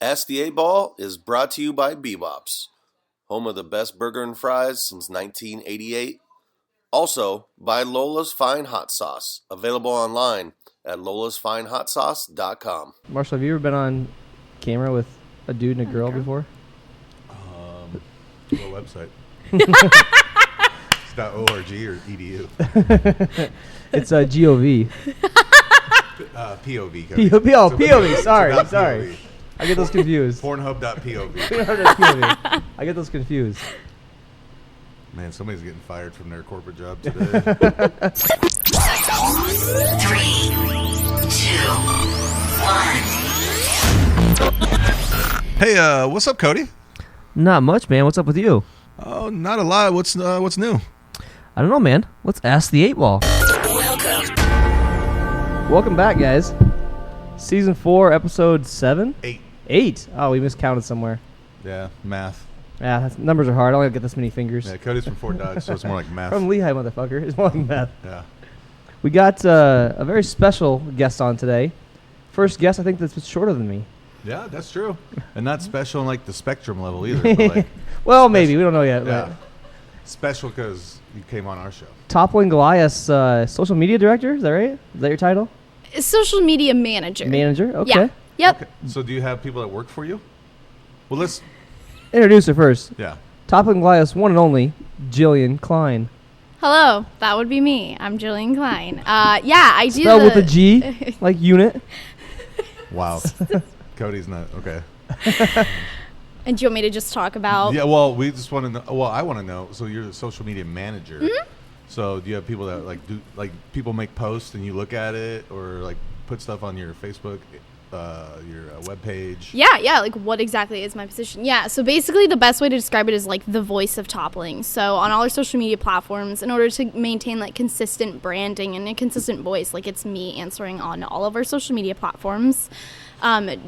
Ask the 8 Ball is brought to you by Bebop's, home of the best burger and fries since 1988. Also, by Lola's Fine Hot Sauce, available online at lolasfinehotsauce.com. Marshall, have you ever been on camera with a dude and a girl before? What website? It's .org or edu. It's GOV. POV. POV. Sorry. POV. I get those confused. Pornhub.pov. I get those confused. Man, somebody's getting fired from their corporate job today. 3, 2, 1. Hey, what's up, Cody? Not much, man. What's up with you? Oh, not a lot. What's new? I don't know, man. Let's ask the 8 Ball. Welcome back, guys. Season 4, episode 7? 8. Oh, we miscounted somewhere. Yeah, math. Yeah, numbers are hard. I only get this many fingers. Yeah, Cody's from Fort Dodge, so it's more like math. From Lehigh, motherfucker. It's more like math. Yeah. We got a very special guest on today. First guest, I think, that's shorter than me. Yeah, that's true. And not special in like the spectrum level either. But like well, maybe. We don't know yet. yeah. But Special because you came on our show. Toppling Goliath's social media director. Is that right? Is that your title? Social media manager. Manager? Okay. Yeah. Yep. Okay. So do you have people that work for you? Well, let's... Introduce her first. Yeah. Toppling Goliath's one and only, Gillian Klein. Hello, that would be me. I'm Gillian Klein. Yeah, I do Spelled with a G, like unit. Wow. Cody's not... Okay. And do you want me to just talk about... Yeah, well, we just want to know... Well, I want to know. So you're the social media manager. Mm-hmm. So do you have people that people make posts and you look at it or like put stuff on your Facebook, your webpage? Yeah, like what exactly is my position? Yeah, so basically the best way to describe it is like the voice of Toppling. So on all our social media platforms, in order to maintain like consistent branding and a consistent voice, like it's me answering on all of our social media platforms.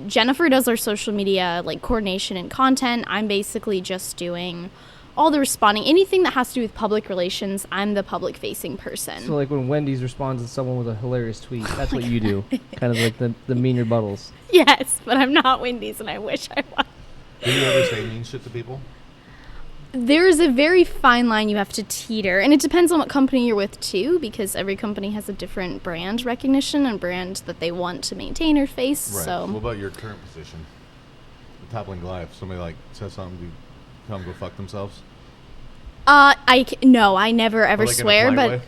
Jennifer does our social media like coordination and content. I'm basically just doing all the responding. Anything that has to do with public relations, I'm the public facing person. So like when Wendy's responds to someone with a hilarious tweet, that's what you do. Kind of like the mean rebuttals. Yes, but I'm not Wendy's and I wish I was. Do you ever say mean shit to people? There's a very fine line you have to teeter, and it depends on what company you're with too, because every company has a different brand recognition and brand that they want to maintain or face. Right. So What about your current position? The Toppling Goliath. Somebody like says something, do you tell them to go fuck themselves? No, I never ever Like swear, in a polite but way?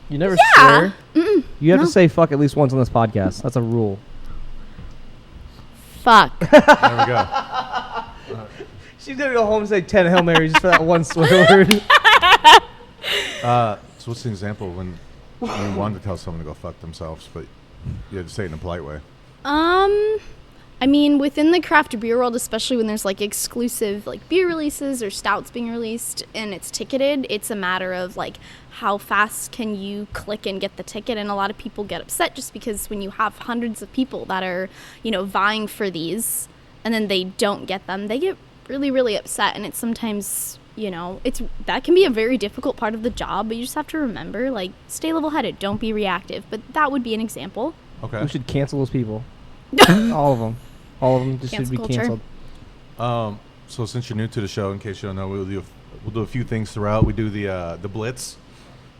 You never Yeah. swear? You have to say fuck at least once on this podcast. That's a rule. fuck. There we go. She's going to go home and say 10 Hail Marys just for that one swear word. So what's the example when you wanted to tell someone to go fuck themselves, but you had to say it in a polite way? I mean, within the craft beer world, especially when there's like exclusive like beer releases or stouts being released and it's ticketed, it's a matter of like how fast can you click and get the ticket. And a lot of people get upset just because when you have hundreds of people that are, vying for these and then they don't get them, they get really, really upset. And it's sometimes, that can be a very difficult part of the job, but you just have to remember, like, stay level-headed, don't be reactive. But that would be an example. Okay. We should cancel those people. All of them. All of them just Cancel should be culture. canceled. So since you're new to the show, in case you don't know, we'll do a few things throughout. We do the Blitz.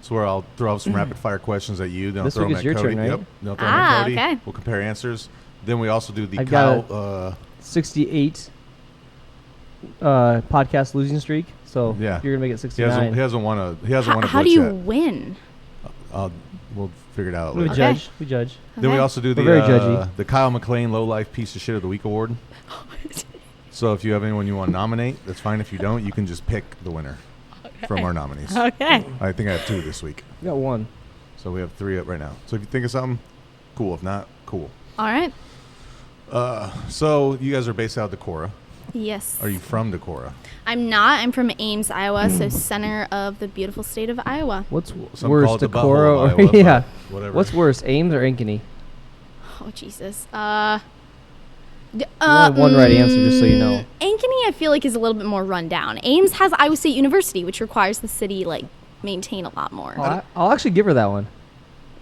So where I'll throw out some rapid fire questions at you. Then This I'll throw week them is at your Cody. turn, right? Yep. Then I'll throw them at Cody. Okay. We'll compare answers. Then we also do the I've got Kyle. 68 podcast losing streak. So Yeah. you're going to make it He 69. hasn't won a Blitz How do you yet. win? We'll figure it out We later. judge. We judge. Then we Okay. also do We're very judgy. the Kyle McLean Low Life Piece of Shit of the Week award. So if you have anyone you want to nominate, that's fine. If you don't, you can just pick the winner from our nominees. Okay. I think I have 2 this week. We got one. So we have 3 up right now. So if you think of something, cool. If not, cool. All right. So you guys are based out of Decorah. Yes. Are you from Decorah? I'm not. I'm from Ames, Iowa, so center of the beautiful state of Iowa. What's Some worse, call it the Decorah butthole or of Iowa, yeah? but whatever. What's worse, Ames or Ankeny? Oh, Jesus. You only one right answer, just so you know. Ankeny, I feel like, is a little bit more run down. Ames has Iowa State University, which requires the city, like, maintain a lot more. I'll actually give her that one.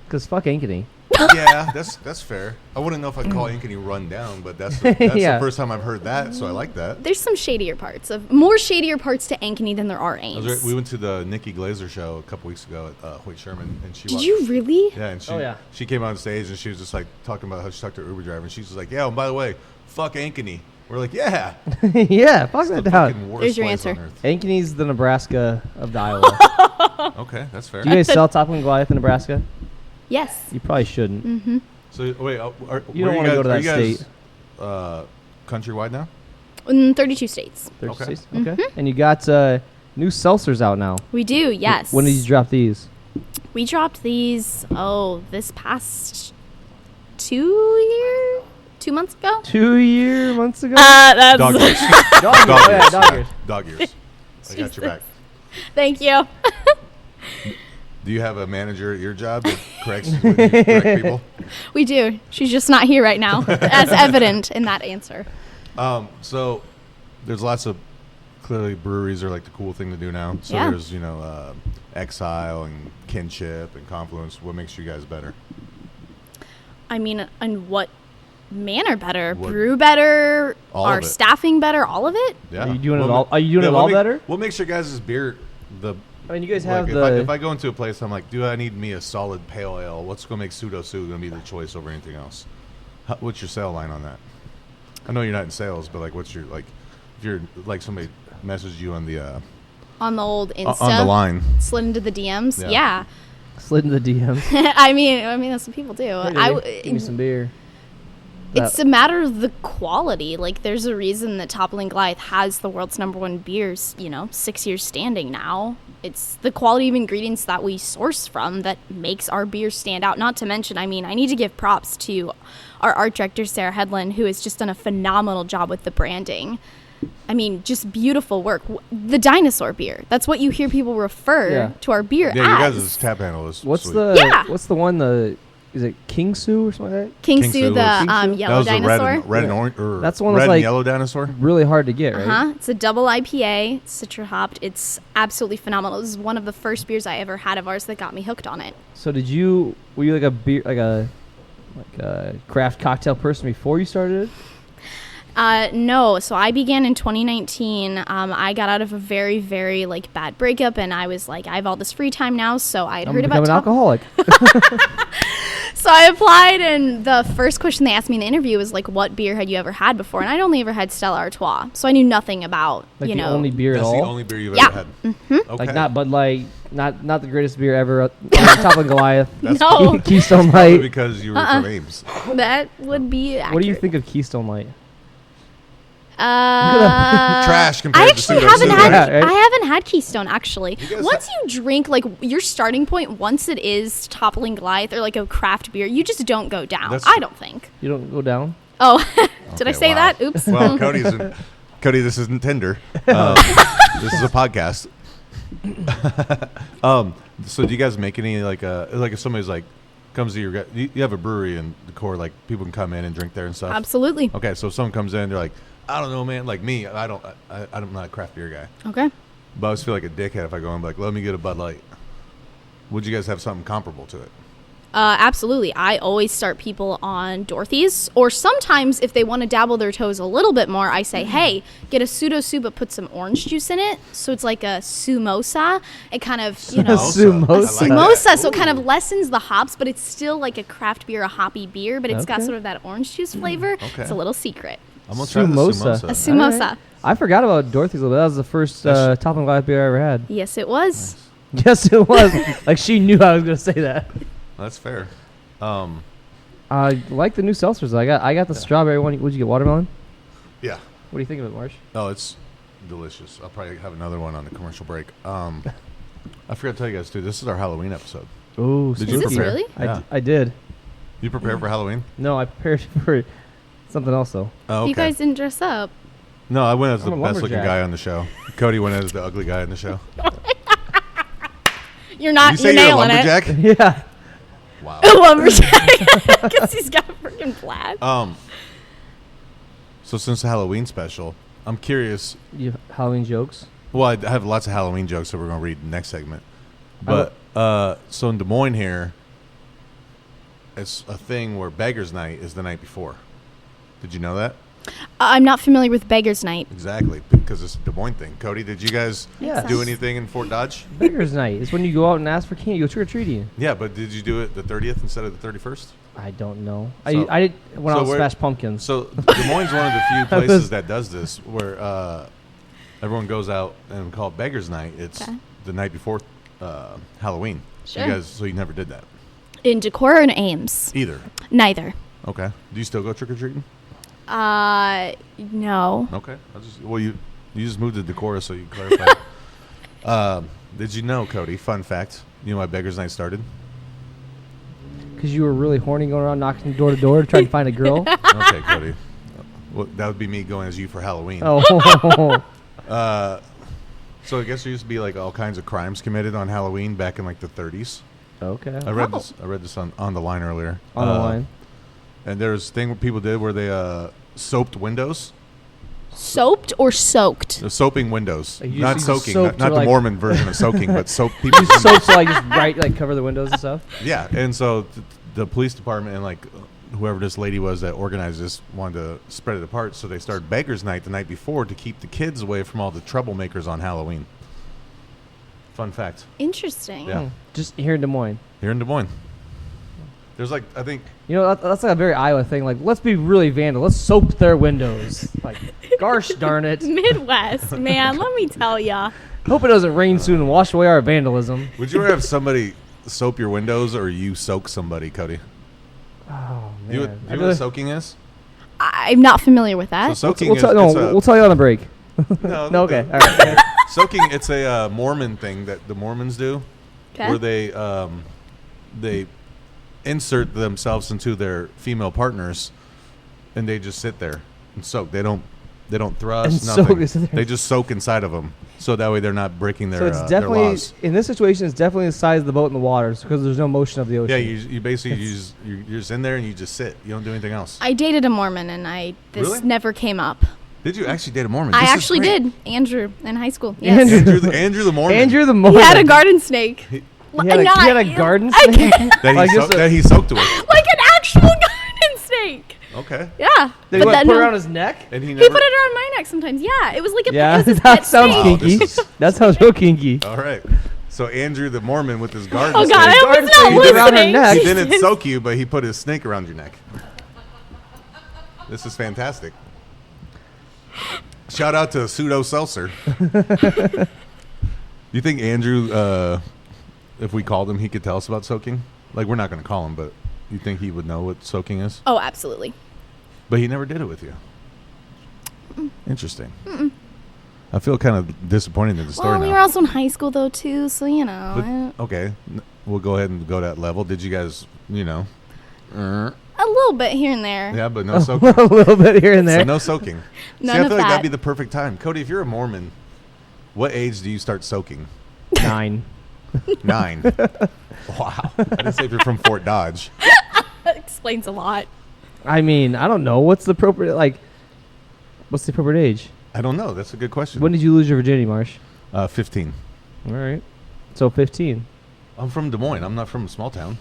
Because fuck Ankeny. Yeah, that's fair. I wouldn't know if I'd call Ankeny run down, but that's the Yeah. first time I've heard that, so I like that. There's some shadier parts to Ankeny than there are Ames. We went to the Nikki Glazer show a couple weeks ago at Hoyt Sherman, and she Did you really? Yeah, and she Oh, came on stage and she was just like talking about how she talked to her Uber driver, and she's just like, yeah, and by the way, fuck Ankeny. We're like, yeah, Yeah, fuck it's the that down. fucking worst There's your place answer. on earth. Ankeny's the Nebraska of the Iowa. Okay, that's fair. Do you guys sell Toppling Goliath in Nebraska? Yes. You probably shouldn't. So wait, You don't want to go to that state. Countrywide now? In 32 states. 30 Okay. states? Okay. And you got new seltzers out now. We do, yes. When did you drop these? We dropped these, this past 2 months ago? 2 months ago? That's Dog years. Dog Dog years. years. Dog years. Dog years. I got your back. Thank you. Do you have a manager at your job that corrects people? We do. She's just not here right now, as evident in that answer. So there's lots of, clearly breweries are like the cool thing to do now. So Yeah. there's, Exile and Kinship and Confluence. What makes you guys better? I mean, in what manner better? What- Brew better? All Our of it. staffing better? All of it? Yeah. Are you doing it all- are you doing it all better? What makes your guys' beer I mean, you guys like have if I go into a place, I'm like, do I need me a solid pale ale? What's going to make Pseudo Sue going to be the choice over anything else? What's your sale line on that? I know you're not in sales, but like, what's your, like, if you're like somebody messaged you on the On the old Insta? on the line, Slid into the DMs? Yeah. Yeah. slid in the DMs. I mean, that's what people do. Give me some beer. It's a matter of the quality. Like, there's a reason that Toppling Goliath has the world's #1 beers, 6 years standing now. It's the quality of ingredients that we source from that makes our beers stand out. Not to mention, I mean, I need to give props to our art director, Sarah Headland, who has just done a phenomenal job with the branding. I mean, just beautiful work. The dinosaur beer. That's what you hear people refer to our beer yeah, your as. guys' tap handle is What's sweet. the what's the one is it King Sue or something like that? King King Sue, Sue the was- King Sue? yellow that was dinosaur. the red and orange, or That's the one red that's and like- yellow dinosaur. Really hard to get, right? It's a double IPA, citra hopped. It's absolutely phenomenal. It was one of the first beers I ever had of ours that got me hooked on it. So were you like a beer like a craft cocktail person before you started it? No, so I began in 2019. I got out of a very, very bad breakup, and I was like, I have all this free time now, so I had I'm heard become about an alcoholic. So I applied, and the first question they asked me in the interview was like, what beer had you ever had before? And I'd only ever had Stella Artois, so I knew nothing about, Like the only beer That's at the all. only beer you've Yeah. ever had. Okay. Like not Bud Light, not the greatest beer ever. Toppling Goliath, No, Keystone Probably Light. because you were from Ames. that would be accurate. What do you think of Keystone Light? Trash compared I to actually Pseudo haven't Sue. had. Yeah, right? I haven't had Keystone actually. guys Once you drink your starting point, once it is Toppling Goliath or like a craft beer, you just don't go down. That's- I don't think. You don't go down. Oh, did I Okay, say wow. that? Oops. Well, Cody, this isn't Tinder. This is a podcast. So do you guys make any like if somebody's like comes to your you have a brewery and the core, like people can come in and drink there and stuff? Absolutely. Okay, so if someone comes in, they're like, I don't know, man. Like me, I'm not a craft beer guy. Okay. But I always feel like a dickhead if I go and be like, let me get a Bud Light. Would you guys have something comparable to it? Absolutely. I always start people on Dorothy's, or sometimes if they want to dabble their toes a little bit more, I say, hey, get a Pseudo Sue, but put some orange juice in it. So it's like a Sumosa. It kind of, Sumosa. I like Sumosa, that. so it kind of Ooh. lessens the hops, but it's still like a craft beer, a hoppy beer, but it's got Okay. sort of that orange juice flavor. Okay. It's a little secret. I'm gonna try the Sumosa. A Sumosa. Sumosa. Alright. I forgot about Dorothy's. That was the first That's- Toppling Goliath beer I ever had. Yes, it was. Yes, it was. Like she knew I was gonna say that. That's fair. I like the new seltzers. I got the strawberry one. Would you get watermelon? Yeah. What do you think of it, Marsh? Oh, it's delicious. I'll probably have another one on the commercial break. I forgot to tell you guys too. This is our Halloween episode. Oh, Did you Is this prepare? really? Yeah. I did. You prepare for Halloween? No, I prepared for something else though. Oh, okay. You guys didn't dress up. No, I went as the I'm a best looking lumberjack. guy on the show. Cody went as the ugly guy on the show. You're not. you say You're you're a nailing it. lumberjack? Yeah. Wow. Lumberjack. Because he's got freaking plaid. So since the Halloween special, I'm curious. You have Halloween jokes. Well, I have lots of Halloween jokes that we're going to read in the next segment. But so in Des Moines here, it's a thing where Beggars Night is the night before. Did you know that? I'm not familiar with Beggar's Night. Exactly, because it's a Des Moines thing. Cody, did you guys Yeah. do anything in Fort Dodge? Beggars Night is when you go out and ask for candy. You go trick or treating. Yeah, but did you do it the 30th instead of the 31st? I don't know. So- I did when I so was where- Smash Pumpkins. So Des Moines is one of the few places that does this, where everyone goes out and we call it Beggars Night. It's Okay. the night before Halloween. Sure. So you never did that In Decorah or in Ames? either. Neither. Okay. Do you still go trick or treating? No. Okay. You just moved to Decorah, so you clarify. Did you know, Cody? Fun fact. You know why Beggars Night started? Because you were really horny going around knocking door to door to try to find a girl. Okay, Cody. Well, that would be me going as you for Halloween. Oh. So I guess there used to be like all kinds of crimes committed on Halloween back in like the 30s. Okay. I read this on the line earlier. On the line. And there's a thing what people did where they soaped windows. Soaped or soaked? Soaping windows. Like you Not just use soaking. soap Not to, the like- Mormon version of soaking, but soap people's Use windows. soap to just cover the windows and stuff. Yeah, and so the police department and whoever this lady was that organized this wanted to spread it apart, so they started Beggars Night the night before to keep the kids away from all the troublemakers on Halloween. Fun fact. Interesting. Yeah. Just here in Des Moines. Here in Des Moines. There's I think, You know, that's like a very Iowa thing. Like, let's be really vandal. Let's soap their windows. Like, gosh darn it. Midwest, man, let me tell ya. Hope it doesn't rain soon and wash away our vandalism. would you ever have somebody soap your windows or you soak somebody, Cody? Oh, man. Do you know what soaking is? I'm not familiar with that. So soaking We'll is tell you on the break. no, No, okay. All right. soaking, it's a Mormon thing that the Mormons do, where they insert themselves into their female partners, and they just sit there and soak. They don't thrust. And Nothing. soak. They just soak inside of them, so that way they're not breaking their So it's their definitely, laws. in this situation, it's definitely the size of the boat in the waters because there's no motion of the ocean. Yeah, you basically you're just in there and you just sit. You don't do anything else. I dated a Mormon, and this Really? never came up. Did you actually date a Mormon? I This is actually great. did. Andrew in high school. Yes. Andrew the Mormon. Andrew the He Mormon. had a garden snake. He had a garden I snake? can't- that he soaked with. like an actual garden snake. Okay. Yeah. Did he But then put it around his neck? And he he never. put it around my neck sometimes. Yeah, it was like a Yeah, it was his that pet sounds snake. Wow, kinky. this is- That sounds real kinky. All right. So Andrew the Mormon with his garden Oh snake. God, I Garden was not snake around her listening. neck. He didn't soak you, but he put his snake around your neck. This is fantastic. Shout out to Pseudo Seltzer. You think Andrew, if we called him, he could tell us about soaking? Like, we're not going to call him, but you think he would know what soaking is? Oh, absolutely. But he never did it with you. Interesting. I feel kind of disappointed in the story Well, we now. were also in high school though too, so you know. But, okay, we'll go ahead and go to that level. Did you guys, A little bit here and there. yeah, but no soaking. A little bit here and there. So no soaking. None See, I of feel like that. that'd be the perfect time. Cody, if you're a Mormon, what age do you start soaking? 9. 9. Wow. I didn't say if you're from Fort Dodge. That explains a lot. I mean, I don't know. What's the appropriate age? I don't know. That's a good question. When did you lose your virginity, Marsh? 15. All right. So 15. I'm from Des Moines. I'm not from a small town.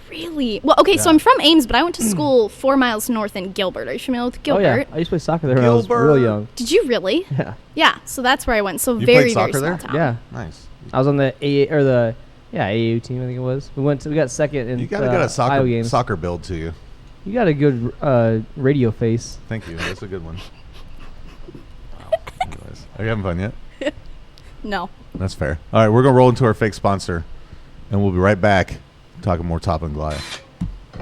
Really? Well, okay, so Yeah. I'm from Ames, but I went to school 4 miles north in Gilbert. Are you familiar with Gilbert? Oh, yeah. I used to play soccer there when I was real young. Did you really? Yeah. Yeah, so that's where I went. So You very, played very soccer small there? town. Yeah. Nice. I was on the AAU team, I think it was. We got second in You got to get a Iowa games. soccer build to you. You got a good radio face. Thank you. That's a good one. Wow. Anyways, are you having fun yet? No. That's fair. All right, we're going to roll into our fake sponsor, and we'll be right back talking more Top and Goliath.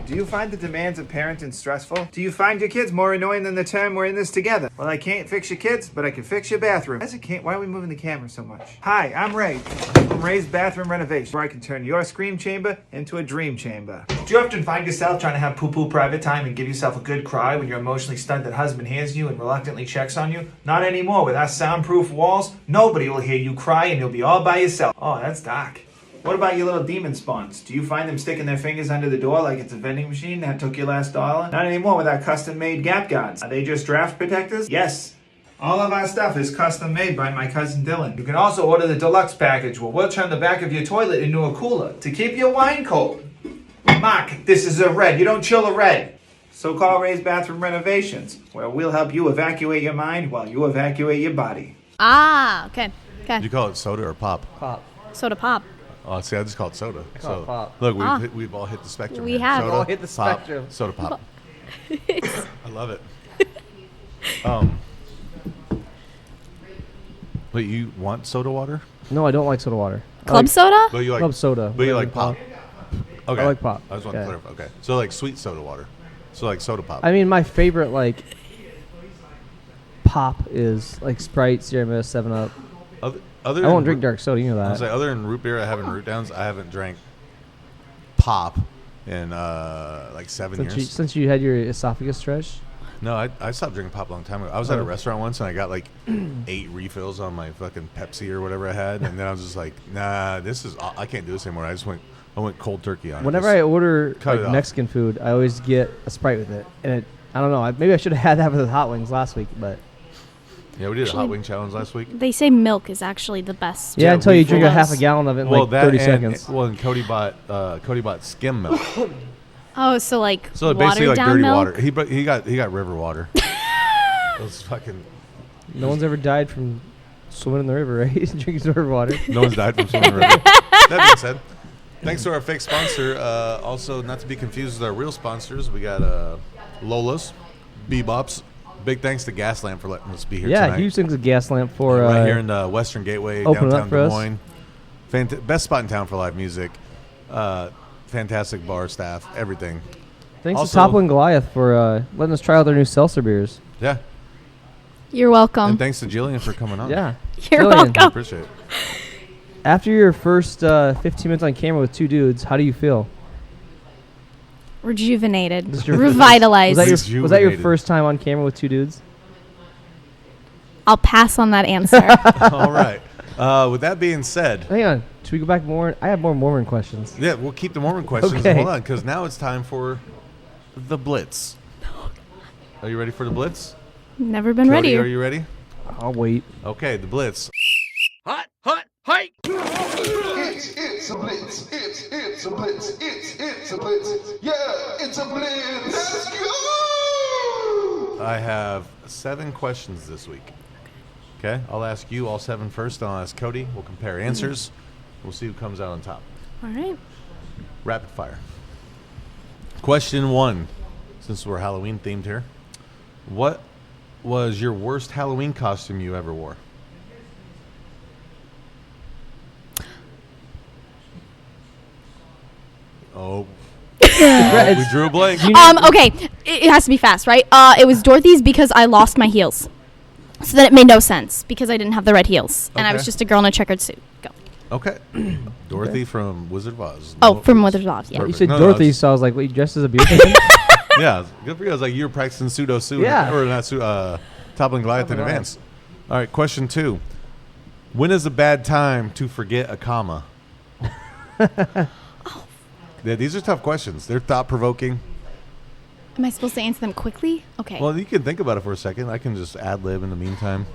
Do you find the demands of parenting stressful? Do you find your kids more annoying than the term "we're in this together"? Well, I can't fix your kids, but I can fix your bathroom. Why are we moving the camera so much? Hi, I'm Ray from Ray's Bathroom Renovation, where I can turn your scream chamber into a dream chamber. Do you often find yourself trying to have poo-poo private time and give yourself a good cry when your emotionally stunted husband hands you and reluctantly checks on you? Not anymore. With our soundproof walls, nobody will hear you cry and you'll be all by yourself. Oh, that's dark. What about your little demon spawns? Do you find them sticking their fingers under the door like it's a vending machine that took your last dollar? Not anymore with our custom-made gap guards. Are they just draft protectors? Yes. All of our stuff is custom made by my cousin Dylan. You can also order the deluxe package where we'll turn the back of your toilet into a cooler to keep your wine cold. Mock, this is a red. You don't chill a red. So-called Ray's bathroom renovations, where we'll help you evacuate your mind while you evacuate your body. Ah, okay. Did you call it soda or pop? Pop. Soda pop. Oh, see, I just call it soda. call it pop. Look, we've all hit the spectrum. We here. have. Soda, All hit the pop, spectrum. Soda pop. I love it. But you want soda water? No, I don't like soda water. Club soda? But you like Club soda. But you like pop. Okay. I like pop. I just want to Yeah. clarify. Okay. So like sweet soda water. So like soda pop. I mean, my favorite like pop is like Sprite, Sierra Mist, 7-Up. Other I won't than drink dark soda. You know I that. was like, other than root beer, I haven't root downs. I haven't drank pop in like 7 years. Since you had your esophagus stretch. No, I stopped drinking pop a long time ago. I was at a restaurant once and I got like 8 refills on my fucking Pepsi or whatever I had, and then I was just like, nah, I can't do this anymore. I went cold turkey on it. Whenever I order cut it like off. Mexican food, I always get a Sprite with it, and I don't know. Maybe I should have had that with the hot wings last week, but Yeah, we did a hot wing challenge last week. They say milk is actually the best. yeah, until you drink a Yes. half a gallon of it in like 30 seconds. And Cody bought skim milk. Oh, so like So basically watered like down dirty milk? water. He got river water. It was fucking. No one's ever died from swimming in the river, right? Drinking river water. No one's died from swimming in the river. That being said, thanks to our fake sponsor. Also, not to be confused with our real sponsors, we got Lola's, Bebops. Big thanks to Gaslamp for letting us be here Yeah, tonight. huge things with gas lamp for right here in the Western Gateway, open it downtown up for Des us. Moines. Best spot in town for live music. Fantastic bar staff, everything. Thanks Also- to Topple and Goliath for letting us try out their new seltzer beers. Yeah. You're welcome. And thanks to Gillian for coming on. Yeah. You're Gillian, I welcome. appreciate it. After your first 15 minutes on camera with two dudes, how do you feel? Rejuvenated. This is your- Revitalized. Was that your Rejuvenated. first time on camera with two dudes? I'll pass on that answer. All right. With that being said, Hang on. Should we go back more? I have more Mormon questions. yeah, we'll keep the Mormon questions. Okay. Hold on, because now it's time for the Blitz. Are you ready for the Blitz? Never been Cody, ready. are you ready? I'll wait. Okay, the Blitz. It's a blitz. It's a blitz. It's a blitz. Yeah, it's a blitz. Let's go. I have 7 questions this week. Okay, I'll ask you all 7 first. I'll ask Cody. We'll compare answers. We'll see who comes out on top. All right. Rapid fire. Question 1. Since we're Halloween themed here, what was your worst Halloween costume you ever wore? Oh. We drew a blank. Okay. It has to be fast, right? It was Dorothy's because I lost my heels. So then it made no sense because I didn't have the red heels. And I was Okay. just a girl in a checkered suit. Go. Okay. Dorothy from Wizard of Oz. Oh, No- from Wizard of Oz, yeah. Perfect. You said No, Dorothy, it's- so I was like, wait, you dressed as a beer person? Yeah, good for you. I was like, you were practicing pseudo-suit. Yeah. Or not toppling Goliath in Toppling advance. All right, question 2. When is a bad time to forget a comma? Yeah, these are tough questions. They're thought-provoking. Am I supposed to answer them quickly? Okay. Well, you can think about it for a second. I can just ad-lib in the meantime.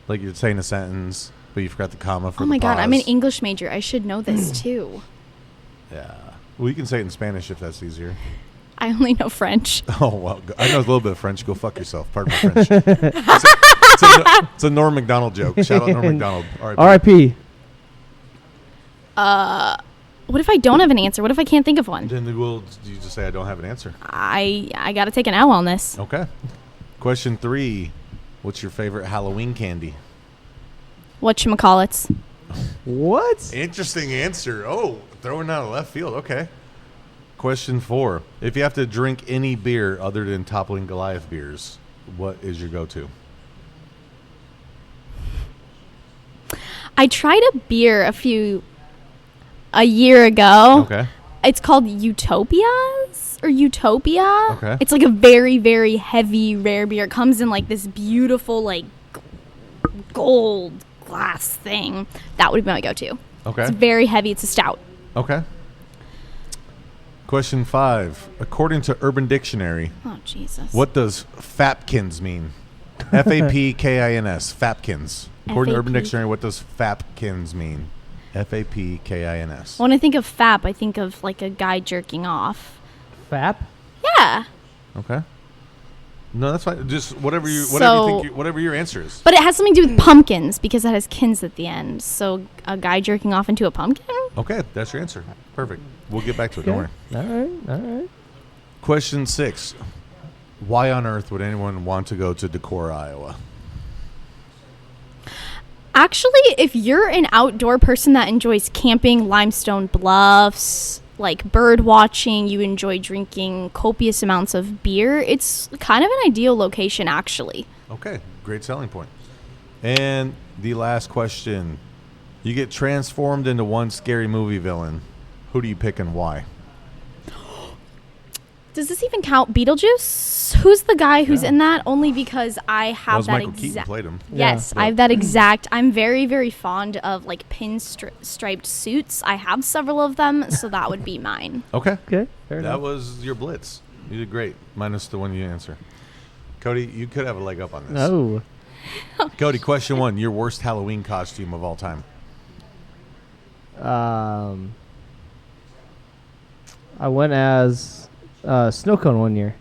Like you're saying a sentence, but you forgot the comma for oh my the God, I'm an pause. English major. I should know this too. Yeah. Well, you can say it in Spanish if that's easier. I only know French. Oh, well, I know a little bit of French. Go fuck yourself. Pardon my French. It's a Norm Macdonald joke. Shout out Norm Macdonald. R.I.P. What if I don't have an answer? What if I can't think of one? Then you just say I don't have an answer. I got to take an L on this. Okay. Question 3. What's your favorite Halloween candy? Whatchamacallits. What? Interesting answer. Oh, throwing out of left field. Okay. Question 4. If you have to drink any beer other than Toppling Goliath beers, what is your go-to? I tried a beer a year ago. Okay. It's called Utopias or Utopia. Okay. It's like a very, very heavy, rare beer. It comes in like this beautiful, like gold glass thing. That would be my go-to. Okay. It's very heavy. It's a stout. Okay. Question 5. According to Urban Dictionary, Oh, Jesus. what does Fapkins mean? Fapkins. Fapkins. According to Urban FAP. Dictionary, what does Fapkins mean? FAPKINS. When I think of FAP, I think of like a guy jerking off. Fap? Yeah. Okay. No, that's fine. Just whatever your answer is. But it has something to do with pumpkins because it has kins at the end. So a guy jerking off into a pumpkin? Okay, that's your answer. Perfect. We'll get back to it. Don't worry. All right. Question 6. Why on earth would anyone want to go to Decorah, Iowa? Actually, if you're an outdoor person that enjoys camping, limestone bluffs, like bird watching, you enjoy drinking copious amounts of beer, it's kind of an ideal location, actually. Okay, great selling point. And the last question. You get transformed into one scary movie villain. Who do you pick and why? Does this even count? Beetlejuice? Who's the guy who's in that? Only because I have that Michael Keaton played him. Yes, Yeah. I have that exact. I'm very, very fond of like striped suits. I have several of them, so that would be mine. Okay. Okay. Fair That enough. was your blitz. You did great, minus the one you answer. Cody, you could have a leg up on this. No. Cody, question 1. Your worst Halloween costume of all time. I went as snow cone one year.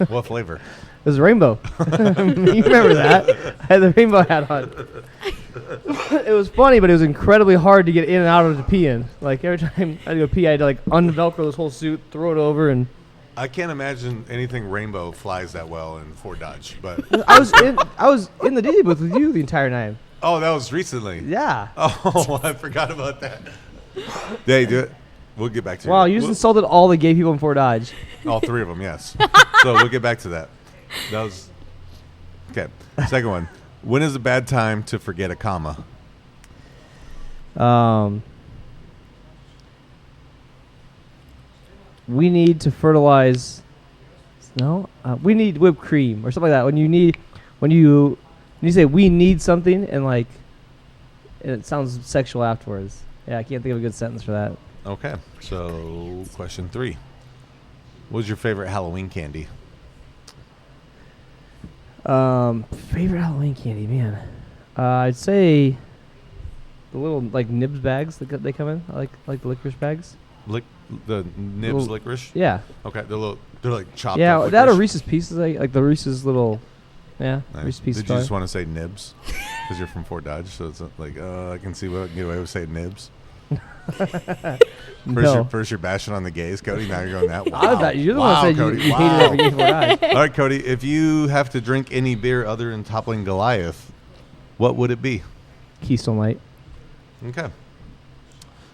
What flavor? It was rainbow. You remember that? I had the rainbow hat on. It was funny, but it was incredibly hard to get in and out of the pee in. Like every time I had to go pee, I had to like unvelcro this whole suit, throw it over, and I can't imagine anything rainbow flies that well in Fort Dodge. But I was in the DJ booth with you the entire time. oh, that was recently. Yeah. Oh, I forgot about that. Yeah, you do it. We'll get back to Wow, you. you just insulted all the gay people in Fort Dodge. All 3 of them, yes. So we'll get back to that. That was okay. Second one. When is a bad time to forget a comma? We need to fertilize. No, we need whipped cream or something like that. When you say we need something and like, and it sounds sexual afterwards. Yeah, I can't think of a good sentence for that. Okay. So question 3. What was your favorite Halloween candy? Favorite Halloween candy, man. I'd say the little like nibs bags that they come in. I like the licorice bags. The Nibs Little- licorice? Yeah, Okay, they're like chopped yeah. up That or licorice? Reese's Pieces, like the Reese's little. Yeah, Nice. Reese's Pieces. Did you just want to say Nibs? Because you're from Fort Dodge, so it's like, I can see what I can get away with saying Nibs. No. First you're bashing on the gays, Cody. Now you're going that. Wow. I thought you're the Wow, one who said Cody. you Wow. hated every gay Fort Dodge. All right, Cody. If you have to drink any beer other than toppling Goliath, what would it be? Keystone Light. Okay.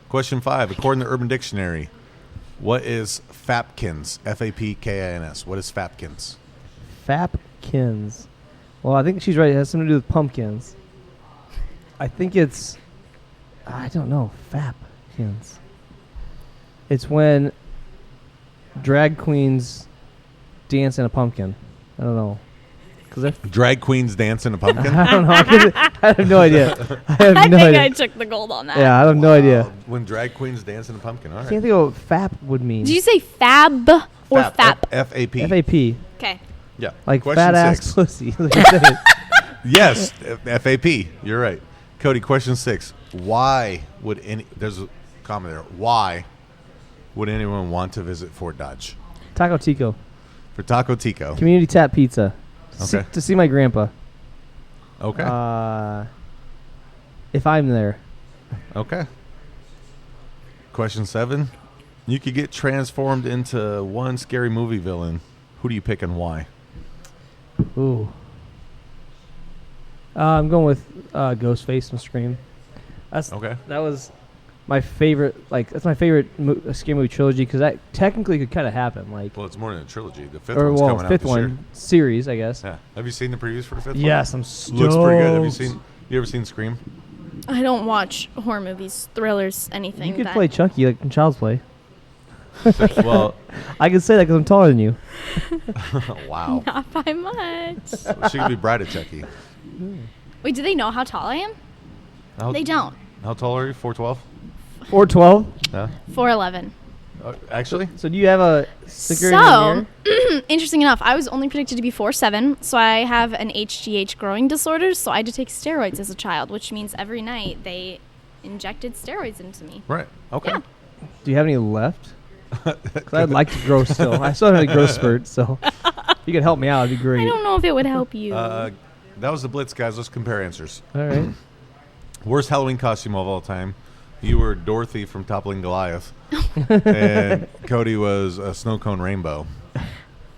Question 5. According to Urban Dictionary, what is Fapkins? Fapkins. What is Fapkins? Fapkins. Well, I think she's right. It has something to do with pumpkins. I think it's. I don't know. Fapkins. It's when drag queens dance in a pumpkin. I don't know. Drag queens dance in a pumpkin? I don't know. I have no idea. I have I no think idea. I took the gold on that. Yeah, I have no idea. When drag queens dance in a pumpkin. All I right. can't think of what FAP would mean. Did you say fab or fap? F-A-P. FAP. Okay. Yeah. Like Question fat ass 6. pussy. Yes, F-A-P. You're right. Cody, question 6. Why would there's a comment there. Why would anyone want to visit Fort Dodge? Taco Tico. For Taco Tico. Community Tap Pizza. Okay. To see my grandpa. Okay. If I'm there. Okay. Question 7. You could get transformed into one scary movie villain. Who do you pick and why? Ooh. I'm going with Ghostface from Scream. Okay. That was my favorite. Like that's my favorite scary movie trilogy because that technically could kind of happen. Like, Well, it's more than a trilogy. The fifth or one's well, coming fifth out this one year. series, I guess. Yeah. Have you seen the previews for the fifth one? Yes, I'm stoked. Looks pretty good. You ever seen Scream? I don't watch horror movies, thrillers, anything. You could that- play Chucky like in Child's Play. Well, I can say that because I'm taller than you. wow. Not by much. She could be Bride of Chucky. Wait, do they know how tall I am? How, They don't. How tall are you? 4'12"? Or 12. Yeah. 4'11". Actually? So do you have a sticker in So, your interesting enough, I was only predicted to be 4'7", so I have an HGH growing disorder, so I had to take steroids as a child, which means every night they injected steroids into me. Right. Okay. Yeah. Do you have any left? 'Cause I'd like to grow still. I still have any growth spurts, so if you could help me out, it'd be great. I don't know if it would help you. That was the Blitz, guys. Let's compare answers. All right. Worst Halloween costume of all time. You were Dorothy from Toppling Goliath. And Cody was a snow cone rainbow. I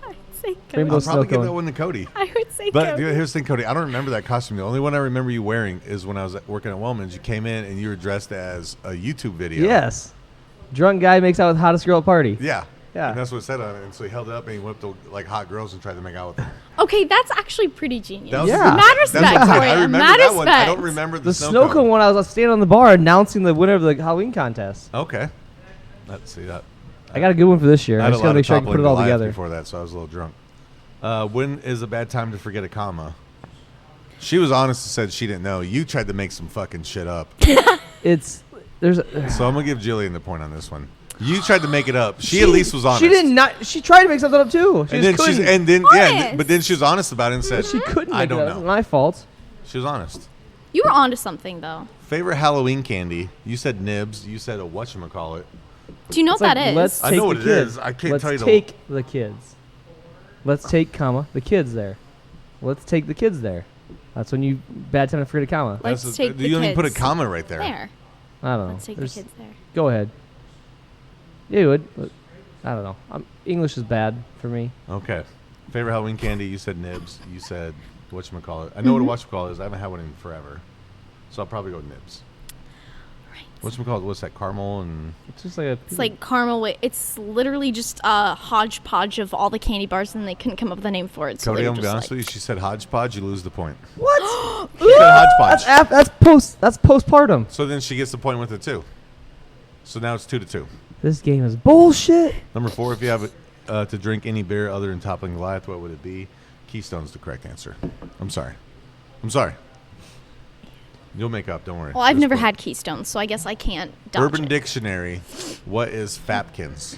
would say Rainbow I'll Cody. probably give cone. that one to Cody. I would say But Cody. dude, here's the thing, Cody. I don't remember that costume. The only one I remember you wearing is when I was working at Wellman's. You came in and you were dressed as a YouTube video. Yes. Drunk guy makes out with hottest girl at party. Yeah. Yeah. And that's what it said on it. And so he held it up and he whipped like hot girls and tried to make out with them. Okay, that's actually pretty genius. That was Yeah. the- Mad that's what respect I'm saying. for I you. remember Mad that one. I don't respect. remember The snow cone when I was standing on the bar announcing the winner of the Halloween contest. Okay. Let's see that. I got a good one for this year. I I had a just gotta lot make of sure I can put it Toppling all Goliath together. before that, so I was a little drunk. When is a bad time to forget a comma? She was honest and said she didn't know. You tried to make some fucking shit up. There's So I'm gonna give Gillian the point on this one. You tried to make it up. She at least was honest. She did not. She tried to make something up too. She And just then she's couldn't. but then she was honest about it and said She couldn't. I Make don't it up. It know. was my fault. She was honest. You were onto something though. Favorite Halloween candy? You said nibs. You said a whatchamacallit. Do you know It's what like, that is? Let's I take know the what it kids. is. I can't Let's tell you the- take the kids. Let's take comma the kids there. Let's take the kids there. That's when you bad time to forget a comma. Let's That's take the you don't even put a kids comma right there. there. I don't know. Let's take There's- the kids there. Go ahead. Yeah, you would. But I don't know. English is bad for me. Okay. Favorite Halloween candy? You said nibs. You said whatchamacallit. I know what a whatchamacallit is. I haven't had one in forever. So I'll probably go with nibs. Right. Whatchamacallit? What's that? Caramel and... It's just like a. It's like caramel. It's literally just a hodgepodge of all the candy bars, and they couldn't come up with a name for it. So Cody, they I'm were going to be just honest with you. She said hodgepodge. You lose the point. What? She said hodgepodge. That's postpartum. So then she gets the point with it too. So now it's 2-2. This game is bullshit. Number 4, if you have to drink any beer other than Toppling Goliath, what would it be? Keystone's the correct answer. I'm sorry. You'll make up. Don't worry. Well, I've This never point. had Keystone, so I guess I can't dodge Urban it. Dictionary. What is Fapkins?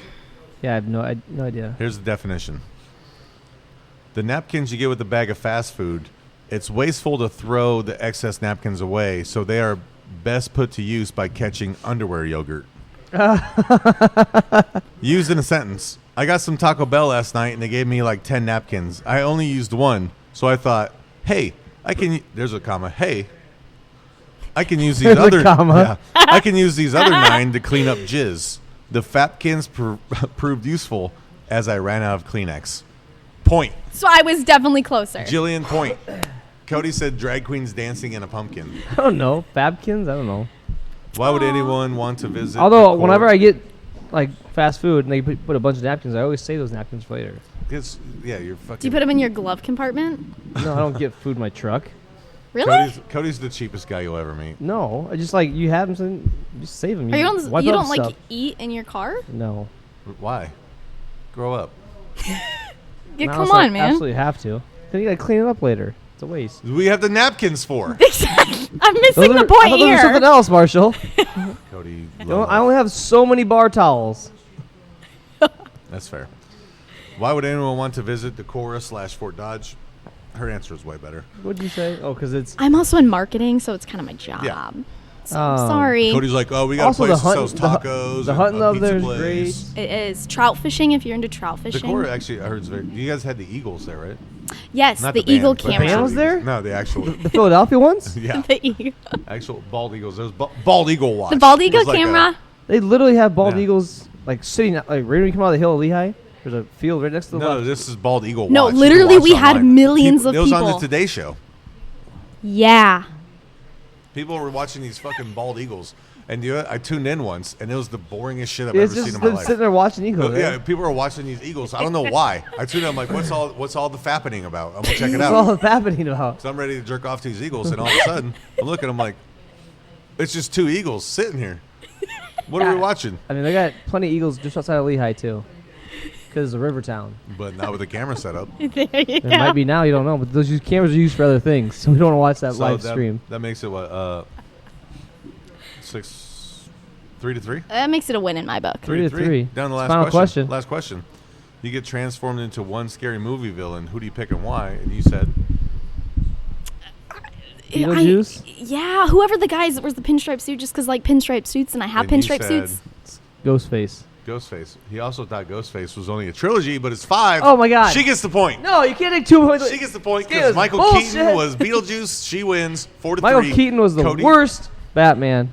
Yeah, I have no idea. Here's the definition. The napkins you get with a bag of fast food, it's wasteful to throw the excess napkins away, so they are best put to use by catching underwear yogurt. Used in a sentence. I got some Taco Bell last night and they gave me like 10 napkins. I only used one, so I thought, hey, there's a comma. Hey, I can use these There's a other comma. I can use these other 9 to clean up jizz. The Fapkins proved useful as I ran out of Kleenex. Point. So I was definitely closer. Jillian, point. Cody said drag queens dancing in a pumpkin. I don't know. Fabkins? I don't know. Why would anyone want to visit? Although the whenever court? I get like fast food and they put a bunch of napkins, I always save those napkins for later. You're fucking. Do you put them in your glove compartment? No, I don't get food in my truck. Really? Cody's the cheapest guy you'll ever meet. No, I just like you have them, so you just save them. Or you wipe don't up like stuff. eat in your car? No. Why? Grow up. Yeah, Now come it's like on, man. Absolutely have to. Then you gotta clean it up later. It's a waste. We have the napkins for. I'm missing the I point thought those were here. something else, Marshall. Cody. I only have so many bar towels. That's fair. Why would anyone want to visit Decorah/Fort Dodge? Her answer is way better. What'd you say? Oh, because it's I'm also in marketing, so it's kind of my job. Yeah. So I'm sorry. Cody's like, oh, we got also a place the that hunt. sells tacos. The and hunting a up pizza there is place. great. It is trout fishing if you're into trout fishing. Decorah actually, I heard it's very. You guys had the Eagles there, right? Yes, Not the band, eagle but camera. band was there? No, the actual. The Philadelphia ones. Yeah, The eagle. actual bald eagles. There's bald eagle watch. The bald It eagle was like camera. They literally have bald Yeah. eagles like sitting like right when you come out of the hill of Lehigh. There's a field right next to the No, left. this is bald eagle. No, watch. You can literally watch we it had online. millions of It was on people. the Today Show. Yeah. People were watching these fucking bald eagles, and I tuned in once, and it was the boringest shit I've It's ever just seen in my them life. sitting there watching eagles. Yeah, right? people are watching these eagles. I don't know why. I tuned in. I'm like, what's all the fappening about? I'm gonna check it That's out. all that's happening about. So I'm ready to jerk off to these eagles, and all of a sudden, I'm looking. I'm like, it's just 2 eagles sitting here. What are we watching? I mean, they got plenty of eagles just outside of Lehigh too, because it's a river town. But not with the camera set up. There you It go. might be now, you don't know, but those cameras are used for other things, so we don't want to watch that So live stream. That makes it what? 3-3. That makes it a win in my book. 3-3. Down the last Final question. Last question. You get transformed into one scary movie villain. Who do you pick and why? And you said Beetlejuice? Yeah, whoever the guys that wears the pinstripe suit, just because like pinstripe suits, and I have And you pinstripe said suits. Ghostface. Ghostface. He also thought Ghostface was only a trilogy, but it's 5. Oh, my God. She gets the point. No, you can't take 2 points. She gets the point This because is Michael bullshit. Keaton was Beetlejuice. She wins 4-3. Michael Keaton was the Cody. worst Batman.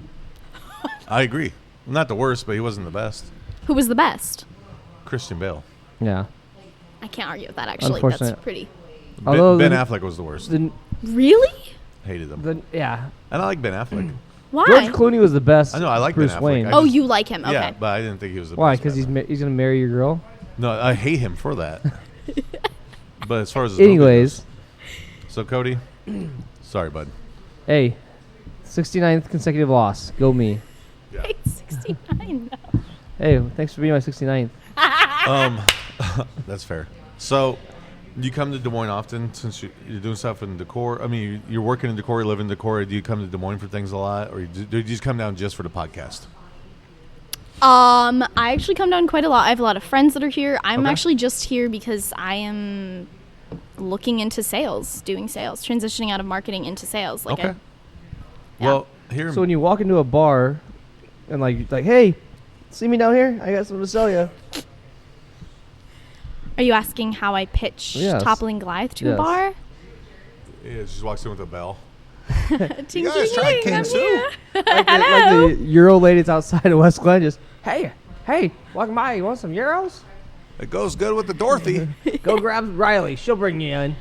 I agree. Not the worst, but he wasn't the best. Who was the best? Christian Bale. Yeah. I can't argue with that. Actually, that's Unfortunate. pretty. Although Ben the- Affleck was the worst. Really? Hated him. Yeah. And I like Ben Affleck. Why? George Clooney was the best. I know, I like Bruce Ben Affleck. Wayne. I Oh, just- you like him? Okay. Yeah, but I didn't think he was the Why? best. Because Batman. he's gonna marry your girl. No, I hate him for that. But as far as his Anyways, movie goes. So Cody, sorry, bud. hey, 69th consecutive loss. Go me. Hey, 69. Hey, thanks for being my 69th. That's fair. So, do you come to Des Moines often since you're doing stuff in decor? I mean, you're working in decor, you live in decor. Do you come to Des Moines for things a lot, or do you just come down just for the podcast? I actually come down quite a lot. I have a lot of friends that are here. I'm Okay. actually just here because I am looking into sales, doing sales, transitioning out of marketing into sales. Like, Okay. Yeah. Well, here. So when you walk into a bar, and like, hey, see me down here? I got something to sell you. are you asking how I pitch Yes. Toppling Goliath to a Yes. bar? Yeah, she just walks in with a bell. Ting, guys ting, tried ting, I'm King here. Like the Euro ladies outside of West Glen just, hey, walking by, you want some Euros? It goes good with the Dorothy. Go grab Riley. She'll bring you in.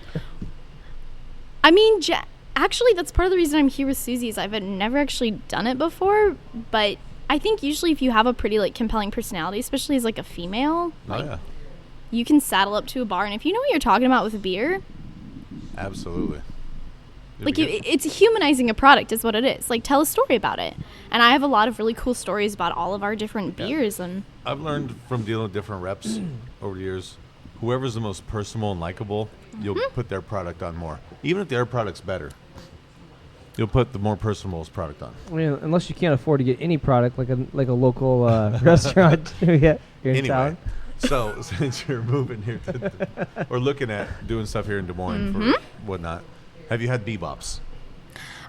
I mean, actually, that's part of the reason I'm here with Susie is I've never actually done it before, but I think usually if you have a pretty, like, compelling personality, especially as, like, a female, Oh like, yeah, you can saddle up to a bar, and if you know what you're talking about with beer, absolutely. like, it's humanizing a product is what it is. Like, tell a story about it. And I have a lot of really cool stories about all of our different beers, and I've learned from dealing with different reps over the years, whoever's the most personal and likable, you'll put their product on more. Even if their product's better, you'll put the more personal product on. I mean, unless you can't afford to get any product, like a local restaurant here in Anyway, town. so since you're moving here or looking at doing stuff here in Des Moines for whatnot, have you had bebops?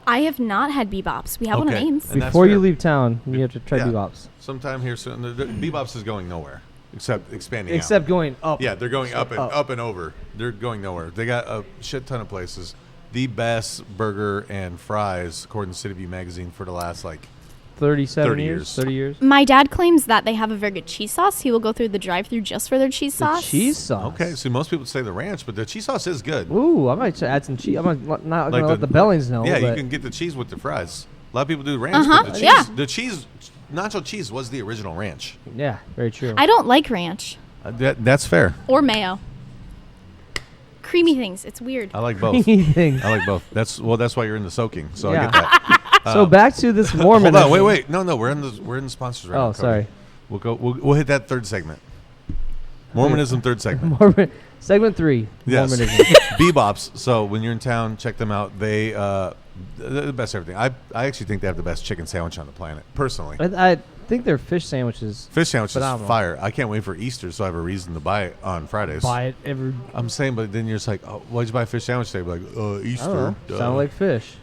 I have not had bebops. We have one of Okay. Ames. And that's Before you fair. leave town, you have to try Yeah. bebops. Sometime here soon. The bebops is going nowhere except expanding. Except out. going up. Yeah, they're going up and Up. up and over. They're going nowhere. They got a shit ton of places. The best burger and fries, according to City View magazine, for the last 37 30 years. years. 30 years. My dad claims that they have a very good cheese sauce. He will go through the drive-through just for their cheese The sauce. cheese sauce. Okay, so most people say the ranch, but the cheese sauce is good. Ooh, I might add some cheese. I'm not Like going to let the Bellings know. Yeah, you but can get the cheese with the fries. A lot of people do ranch, Uh-huh, but yeah. the cheese, nacho cheese was the original ranch. Yeah, very true. I don't like ranch That's fair. or mayo. Creamy things. It's weird. I like both. Things. I like both. That's why you're in the soaking. So Yeah. I get that. So back to this Mormon. Hold on, wait. No, we're in the sponsors right now. Oh, Cody. sorry. We'll hit that third segment. Mormonism third segment. Mormon. Segment 3. Yes. Mormonism. Bebops. So when you're in town, check them out. They they're the best everything. I actually think they have the best chicken sandwich on the planet. Personally, I think their fish sandwiches. fish sandwich phenomenal. is fire. I can't wait for Easter, so I have a reason to buy it on Fridays. Buy it every. I'm saying, but then you're just like, oh, why'd you buy a fish sandwich today? Like, I don't Easter. know. duh. Sound like fish.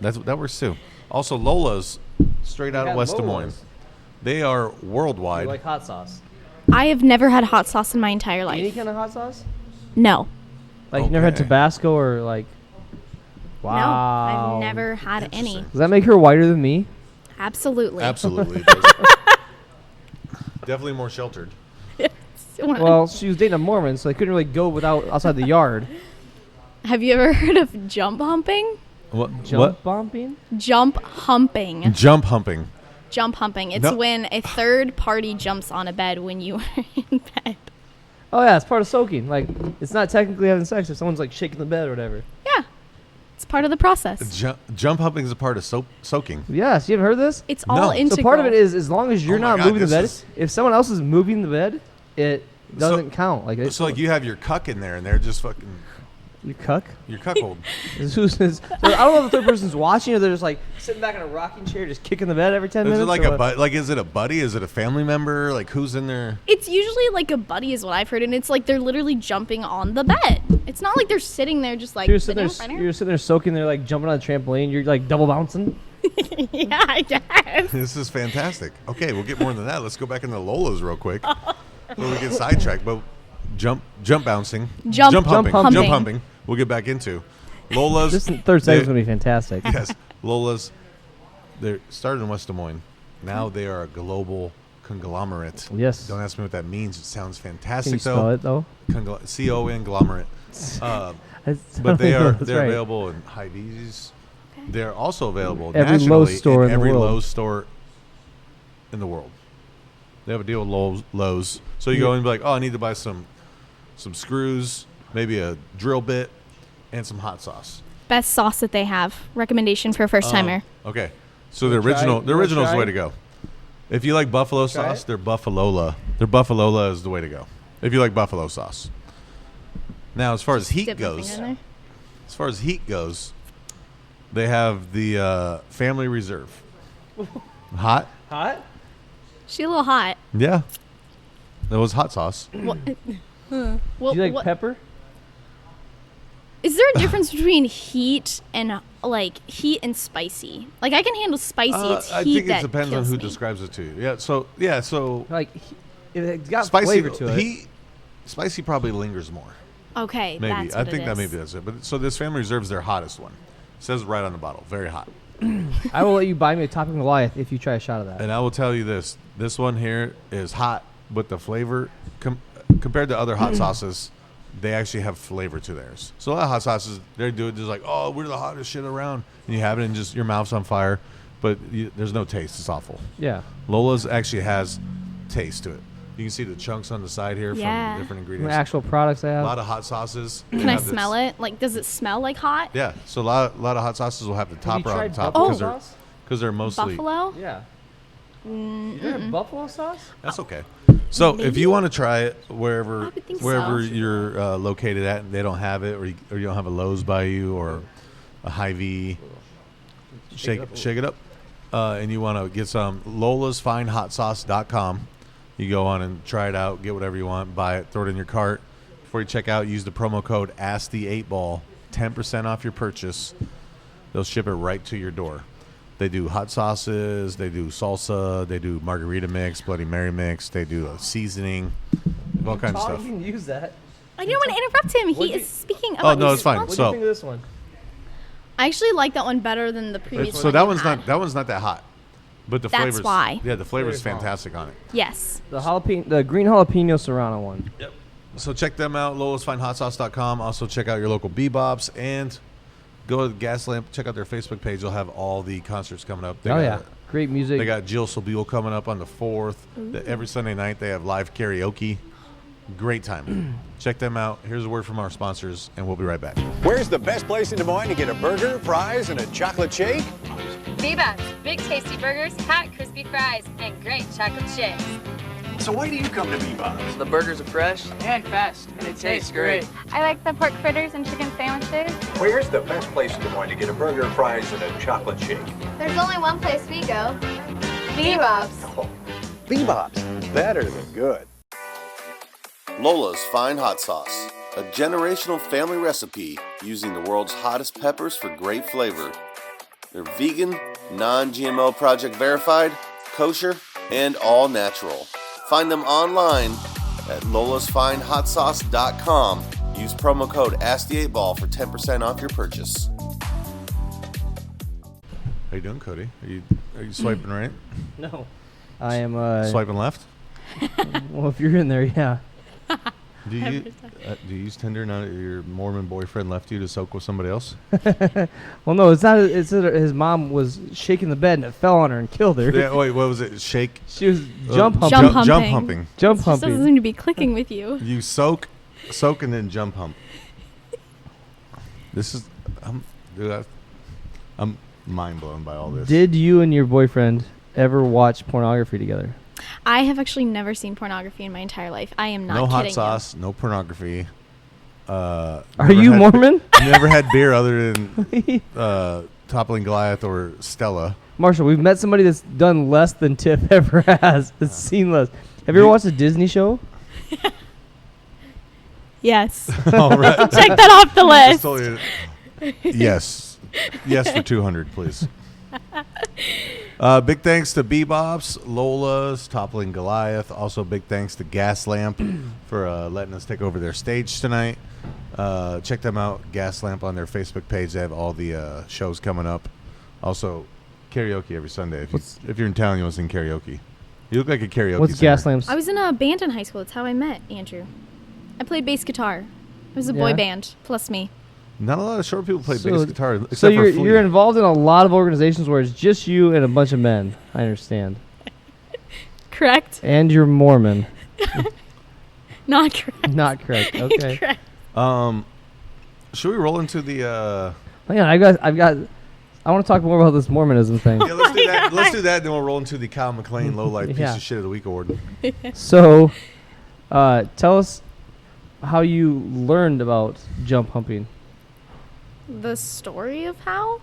That works too. Also, Lola's, straight out Yeah, of West Des Lola's. Moines. They are worldwide. You like hot sauce? I have never had hot sauce in my entire Any life. kind of hot sauce? No. Like you never had Okay. Tabasco or like. No. Wow. I've never had any. Interesting. Does that make her whiter than me? Absolutely. Absolutely. it does. Definitely more sheltered. Well, she was dating a Mormon, so they couldn't really go without outside the yard. Have you ever heard of jump humping? Jump bumping? Jump humping. Jump humping. Jump humping. It's No. when a third party jumps on a bed when you are in bed. Oh yeah, it's part of soaking. Like it's not technically having sex if someone's like shaking the bed or whatever. Yeah. It's part of the process. Jump humping is a part of soaking. Yes, you haven't heard this? It's all No. integral. So part of it is as long as you're Oh my not God, moving the this bed, is- if someone else is moving the bed, it doesn't count. Like So like you have your cuck in there, and they're just fucking you cuck. your cuckold. I don't know if the third person's watching or they're just like sitting back in a rocking chair, just kicking the bed every 10 Is minutes. it like or a what? is it a buddy? Is it a family member? Like who's in there? It's usually like a buddy is what I've heard, and it's like they're literally jumping on the bed. It's not like they're sitting there just like You're sitting sitting in there, front you're sitting there soaking there, like jumping on a trampoline. You're like double bouncing. Yeah, I guess. This is fantastic. Okay, we'll get more than that. Let's go back into Lola's real quick. Before we get sidetracked, but jump bouncing, Jump humping. We'll get back into Lola's. This third segment's gonna be fantastic. Yes, Lola's. They started in West Des Moines. Now they are a global conglomerate. Yes. Don't ask me what that means. It sounds Can fantastic you spell it though? conglomerate. That's But they're right. available in Hy-Vee's. They're also available Every nationally Lowe's store in the every world. Lowe's store in the world. They have a deal with Lowe's. So you go in and be like, oh, I need to buy some screws, maybe a drill bit, and some hot sauce. Best sauce that they have. Recommendation for a first timer. Okay. So the Wanna try? original You wanna is the try? way to go. If you like buffalo Try sauce, it? their Buffalola. Their Buffalola is the way to go. If you like buffalo sauce. Now, as far as heat Dip my goes, finger in there. they have the Family Reserve. Hot? Hot? She's a little hot. Yeah. That was hot sauce. What? Do you like pepper? Is there a difference between heat and spicy? Like I can handle spicy. It's I heat think it that depends on kills who me. describes it to you. So Like, it's got spicy flavor to it. Spicy probably lingers more. Okay, Maybe. that's I what think it that is. maybe that's it. But so this Family Reserve is their hottest one. It says right on the bottle, very hot. I will let you buy me a topping Goliath if you try a shot of that. And I will tell you this: this one here is hot, but the flavor compared to other hot sauces, they actually have flavor to theirs. So a lot of hot sauces, they do it just like, oh, we're the hottest shit around, and you have it, and just your mouth's on fire, but there's no taste. It's awful. Yeah. Lola's actually has taste to it. You can see the chunks on the side here Yeah. from different The ingredients. actual products I A have. lot of hot sauces. Can I smell it? Like, does it smell like hot? Yeah, so a lot of hot sauces will have the Have you topper on tried top buffalo because sauce? they're mostly Buffalo? Yeah. You tried buffalo sauce? That's okay. So if you want to try it wherever would think wherever so. you're located at, and they don't have it, or you don't have a Lowe's by you, or a Hy-Vee, shake it up, and you want to get some lolasfinehotsauce.com. You go on and try it out, get whatever you want, buy it, throw it in your cart. Before you check out, use the promo code ASK8BALL, 10% off your purchase. They'll ship it right to your door. They do hot sauces, they do salsa, they do margarita mix, Bloody Mary mix, they do a seasoning, all kinds of Tom, stuff. you can use that. I didn't want to interrupt him. What'd He you- is speaking Oh, about no, his it's fine. What do So- you think of this one? I actually like that one better than the previous one. So you that one's had. not that hot, but the That's flavors. why. Yeah, the flavor's Very fantastic on it. Yes. The green jalapeno serrano one. Yep. So check them out, lolasfinehotsauce.com. Also check out your local Bebops and go to the Gas Lamp. Check out their Facebook page. You'll have all the concerts coming up. They Oh got- yeah, great music. They got Jill Sobule coming up on the 4th. Every Sunday night they have live karaoke. Great time. Check them out. Here's a word from our sponsors, and we'll be right back. Where's the best place in Des Moines to get a burger, fries, and a chocolate shake? Bebop's big tasty burgers, hot crispy fries, and great chocolate shakes. So why do you come to Bebop's? The burgers are fresh and fast, and it tastes great. I like the pork fritters and chicken sandwiches. Where's the best place in Des Moines to get a burger, fries, and a chocolate shake? There's only one place we go. Bebop's. Oh, Bebop's. Better than good. Lola's Fine Hot Sauce, a generational family recipe using the world's hottest peppers for great flavor. They're vegan, non-GMO project verified, kosher, and all natural. Find them online at lolasfinehotsauce.com. Use promo code ASK8BALL for 10% off your purchase. How you doing, Cody? Are you swiping right? No, I am. Swiping left? Well, if you're in there, yeah. Do you use Tinder now that your Mormon boyfriend left you to soak with somebody else? Well, no, it's not. It's that his mom was shaking the bed and it fell on her and killed her. Yeah, wait, what was it? Shake? She was jump humping. Jump humping. Jump humping. Jump This doesn't humping. seem to be clicking with you. You soak and then jump hump. This is, I'm mind blown by all this. Did you and your boyfriend ever watch pornography together? I have actually never seen pornography in my entire life. I am not no kidding hot sauce, no pornography. Are you Mormon? Never had beer other than Toppling Goliath or Stella. Marshall, we've met somebody that's done less than Tiff ever has. That's seen less. Have you ever watched a Disney show? You. Yes. All right. Check that off the list. Yes. Yes for 200, please. Big thanks to Bebops, Lola's, Toppling Goliath. Also, big thanks to Gas Lamp for letting us take over their stage tonight. Check them out, Gas Lamp, on their Facebook page. They have all the shows coming up. Also, karaoke every Sunday. If you're in town, you want to sing karaoke. You look like a karaoke What's singer. Gas Lamps? I was in a band in high school. That's how I met Andrew. I played bass guitar. It was a boy band, plus me. Not a lot of short people play bass guitar. Except So for you're involved in a lot of organizations where it's just you and a bunch of men. I understand. Correct. And you're Mormon. Not correct. Not correct. Okay. Incorrect. Should we roll into the? Hang on, I want to talk more about this Mormonism thing. Yeah, let's do that. Let's do that, then we'll roll into the Kyle McLean Low Life Piece of Shit of the Week award. So, tell us how you learned about jump humping. The story of how?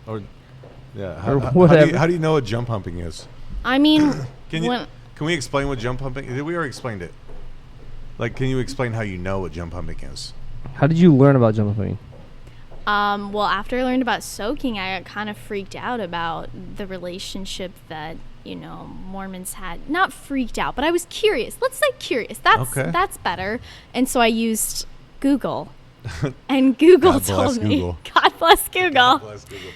Or, yeah. Or whatever. How do you know what jump humping is? I mean, Can we explain what jump humping? Did we already explained it? Like, can you explain how you know what jump humping is? How did you learn about jump humping? Well, after I learned about soaking, I got kind of freaked out about the relationship that, Mormons had. Not freaked out, but I was curious. Let's say curious. That's better. And so I used Google. And Google told me. Google. God bless Google. God bless Google.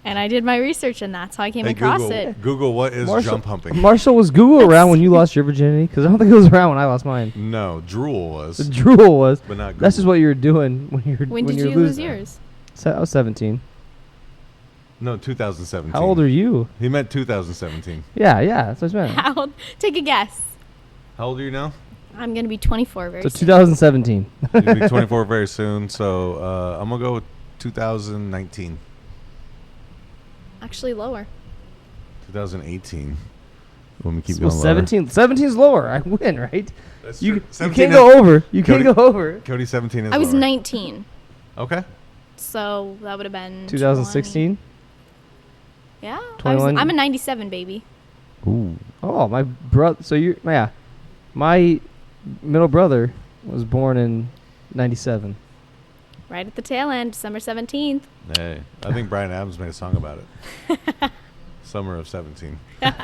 And I did my research, and that's how I came across it. Google, what is jump humping? Marshall, was Google around when you lost your virginity? Because I don't think it was around when I lost mine. No, Drool was. Drool was. But not Google. That's just what you were doing when you were When did you lose yours? So I was 17. No, 2017. How old are you? He meant 2017. Yeah, that's what I meant. How old? Take a guess. How old are you now? I'm going to be 24 very So soon. 2017. You'll be 24 very soon. So I'm going to go with 2019. Actually, lower. 2018. When we keep Well, going 17. 17's lower. I win, right? That's You true. can't 17 go is- over. You can't go over. Cody 17 is I was lower. 19. Okay. So that would have been 2016. 20. Yeah. 21. I'm a 97 baby. Ooh. Oh, my brother. So my middle brother was born in 97. Right at the tail end, December 17th. Hey, I think Brian Adams made a song about it. Summer of 17.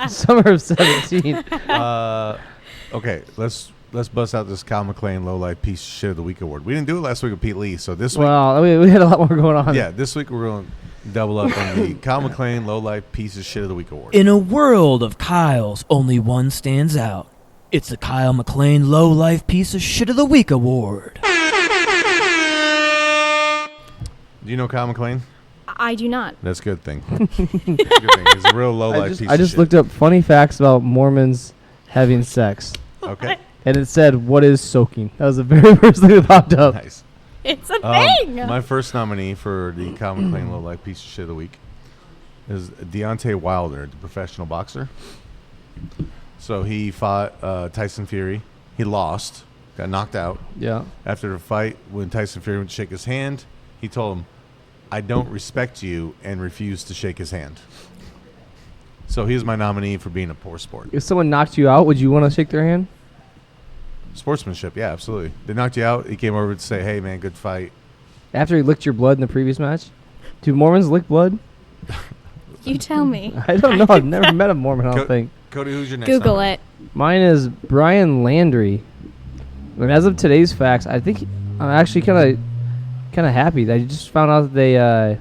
Summer of 17. Okay, let's bust out this Kyle McLean Low Life Piece of Shit of the Week award. We didn't do it last week with Pete Lee, so this week. Well, we had a lot more going on. Yeah, this week we're going to double up on the Kyle McLean Low Life Piece of Shit of the Week award. In a world of Kyles, only one stands out. It's the Kyle McLean Low Life Piece of Shit of the Week award. Do you know Kyle McLean? I do not. That's a good thing. Good thing. He's a real low life piece of shit. I just looked up funny facts about Mormons having sex. Okay. And it said, "What is soaking?" That was the very first thing that popped up. Nice. It's a thing. My first nominee for the Kyle McLean Low Life Piece of Shit of the Week is Deontay Wilder, the professional boxer. So he fought Tyson Fury. He lost, got knocked out. Yeah. After the fight, when Tyson Fury went to shake his hand, he told him, "I don't respect you," and refused to shake his hand. So he's my nominee for being a poor sport. If someone knocked you out, would you want to shake their hand? Sportsmanship, yeah, absolutely. They knocked you out. He came over to say, "Hey, man, good fight." After he licked your blood in the previous match? Do Mormons lick blood? You tell me. I don't know. I've never met a Mormon, I don't think. Cody, who's your next Google nominee? it. Mine is Brian Landry. And as of today's facts, I think I'm actually kind of happy that I just found out that they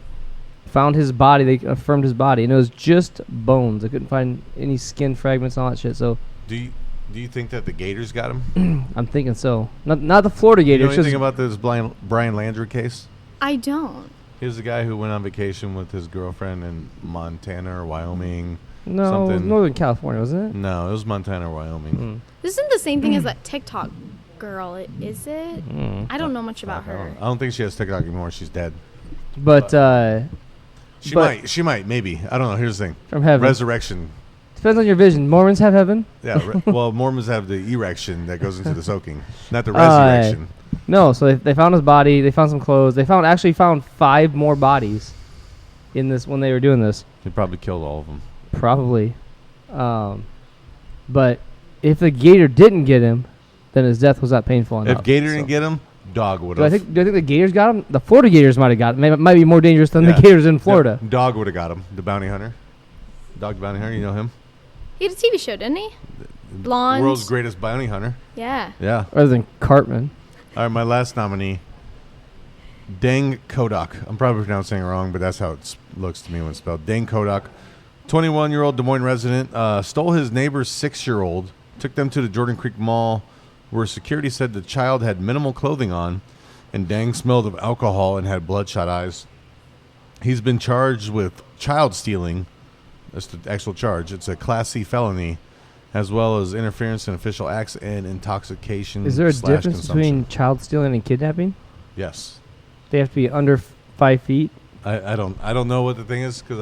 found his body. They affirmed his body, and it was just bones. I couldn't find any skin fragments and all that shit. So Do you think that the Gators got him? I'm thinking so. Not the Florida You know Gators. anything about this Brian Landry case? I don't. He was the guy who went on vacation with his girlfriend in Montana or Wyoming. No, something. Northern California, wasn't it? No, it was Montana or Wyoming. This isn't the same thing as that TikTok girl, is it? I don't know much about I her. don't think she has TikTok anymore. She's dead. But She might, maybe. I don't know. Here's the thing. From heaven. Resurrection. Depends on your vision. Mormons have heaven? Yeah. Well, Mormons have the erection that goes into the soaking, not the resurrection. No, so they found his body. They found some clothes. They actually found 5 more bodies in this when they were doing this. They probably killed all of them. Probably. But if the gator didn't get him, then his death was not painful enough. If Gator didn't get him, Dog would Do I have. think the Gators got him? The Florida Gators might have got him. It might be more dangerous than the Gators in Florida. Yeah, Dog would have got him. The bounty hunter. Dog the bounty hunter. You know him? He had a TV show, didn't he? Blonde. World's greatest bounty hunter. Yeah. Yeah. Other than Cartman. All right, my last nominee. Deng Kodak. I'm probably pronouncing it wrong, but that's how it looks to me when it's spelled. Deng Kodak. 21-year-old Des Moines resident. Stole his neighbor's 6-year-old. Took them to the Jordan Creek Mall, where security said the child had minimal clothing on, and Deng smelled of alcohol and had bloodshot eyes. He's been charged with child stealing. That's the actual charge. It's a Class C felony, as well as interference in official acts and intoxication. Is there a difference consumption. between child stealing and kidnapping? Yes. They have to be under 5 feet. I don't know what the thing is because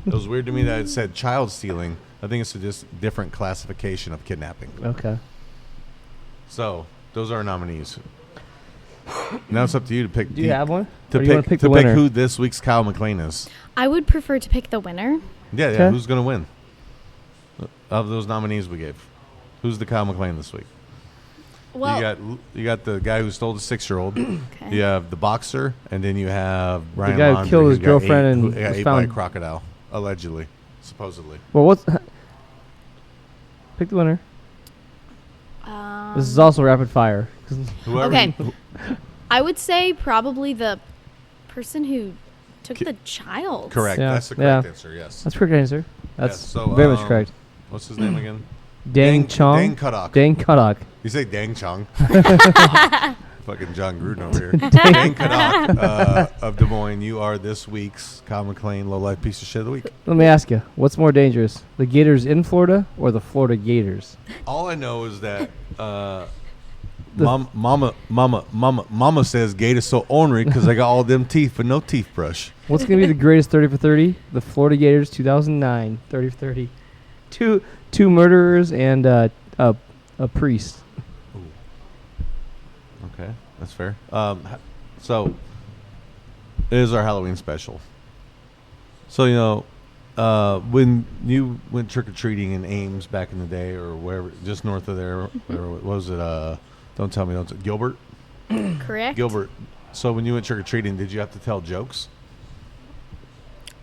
it was weird to me that it said child stealing. I think it's just different classification of kidnapping. Okay. So those are our nominees. Now it's up to you to pick. Do you have one? To Or do you wanna pick pick to the pick winner? who this week's Kyle McLean is. I would prefer to pick the winner. Yeah. Okay. Who's gonna win? Of those nominees we gave, who's the Kyle McLean this week? Well, you got the guy who stole the 6-year-old. Okay. You have the boxer, and then you have Brian guy who Laundrie, killed his got girlfriend and who got was ate by a found- crocodile, allegedly, supposedly. Well, what's... Pick the winner. This is also rapid fire. Whoever. Okay. I would say probably the person who took the child. Correct. Yeah, That's the correct yeah. answer. Yes. That's the correct answer. That's Yes, so, very much correct. What's his name again? Deng Chong. Deng Kodak. Deng Kodak. You say Dang Chong. Fucking John Gruden over here. Deng Kodak of Des Moines. You are this week's Kyle McLean Low Life Piece of Shit of the Week. Let me ask you, what's more dangerous, the Gators in Florida or the Florida Gators? All I know is that Mama says Gator's so ornery because I got all them teeth but no teeth brush. What's going to be the greatest 30 for 30? The Florida Gators 2009 30 for 30. Two murderers and a priest. Okay, that's fair. So it is our Halloween special. So when you went trick or treating in Ames back in the day, or wherever, just north of there, what was it? Don't tell me, Gilbert. Correct. Gilbert. So when you went trick or treating, did you have to tell jokes?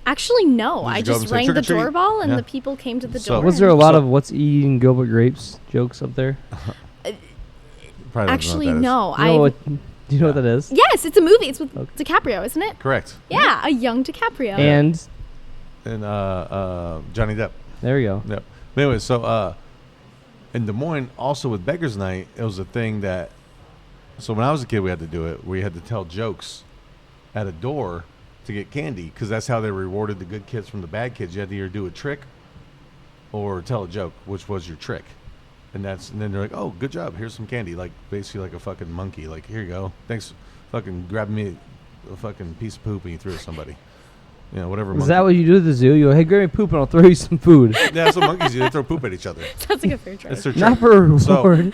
Actually, no. Did I you go just and say rang the trick-or-treat? doorbell and Yeah. the people came to the So- door. Was there a lot So- of what's eating Gilbert grapes jokes up there? Probably don't know Actually, what that is. no. You know what, do you know what that is? Yes, it's a movie. It's with Okay. DiCaprio, isn't it? Correct. Yeah, a young DiCaprio. And Johnny Depp. there we go. Yep. But anyway, so in Des Moines, also with Beggars Night, it was a thing that. So when I was a kid, we had to do it. We had to tell jokes at a door to get candy because that's how they rewarded the good kids from the bad kids. You had to either do a trick or tell a joke, which was your trick. And then they're like, "Oh, good job. Here's some candy." Like basically like a fucking monkey. Like, here you go. Thanks. Fucking grab me a fucking piece of poop and you threw it at somebody. Whatever. Is that what you do at the zoo? You go, hey, grab me poop and I'll throw you some food. Yeah, that's what monkeys do. They throw poop at each other. Sounds like a fair trade. That's their Not trick. for a reward.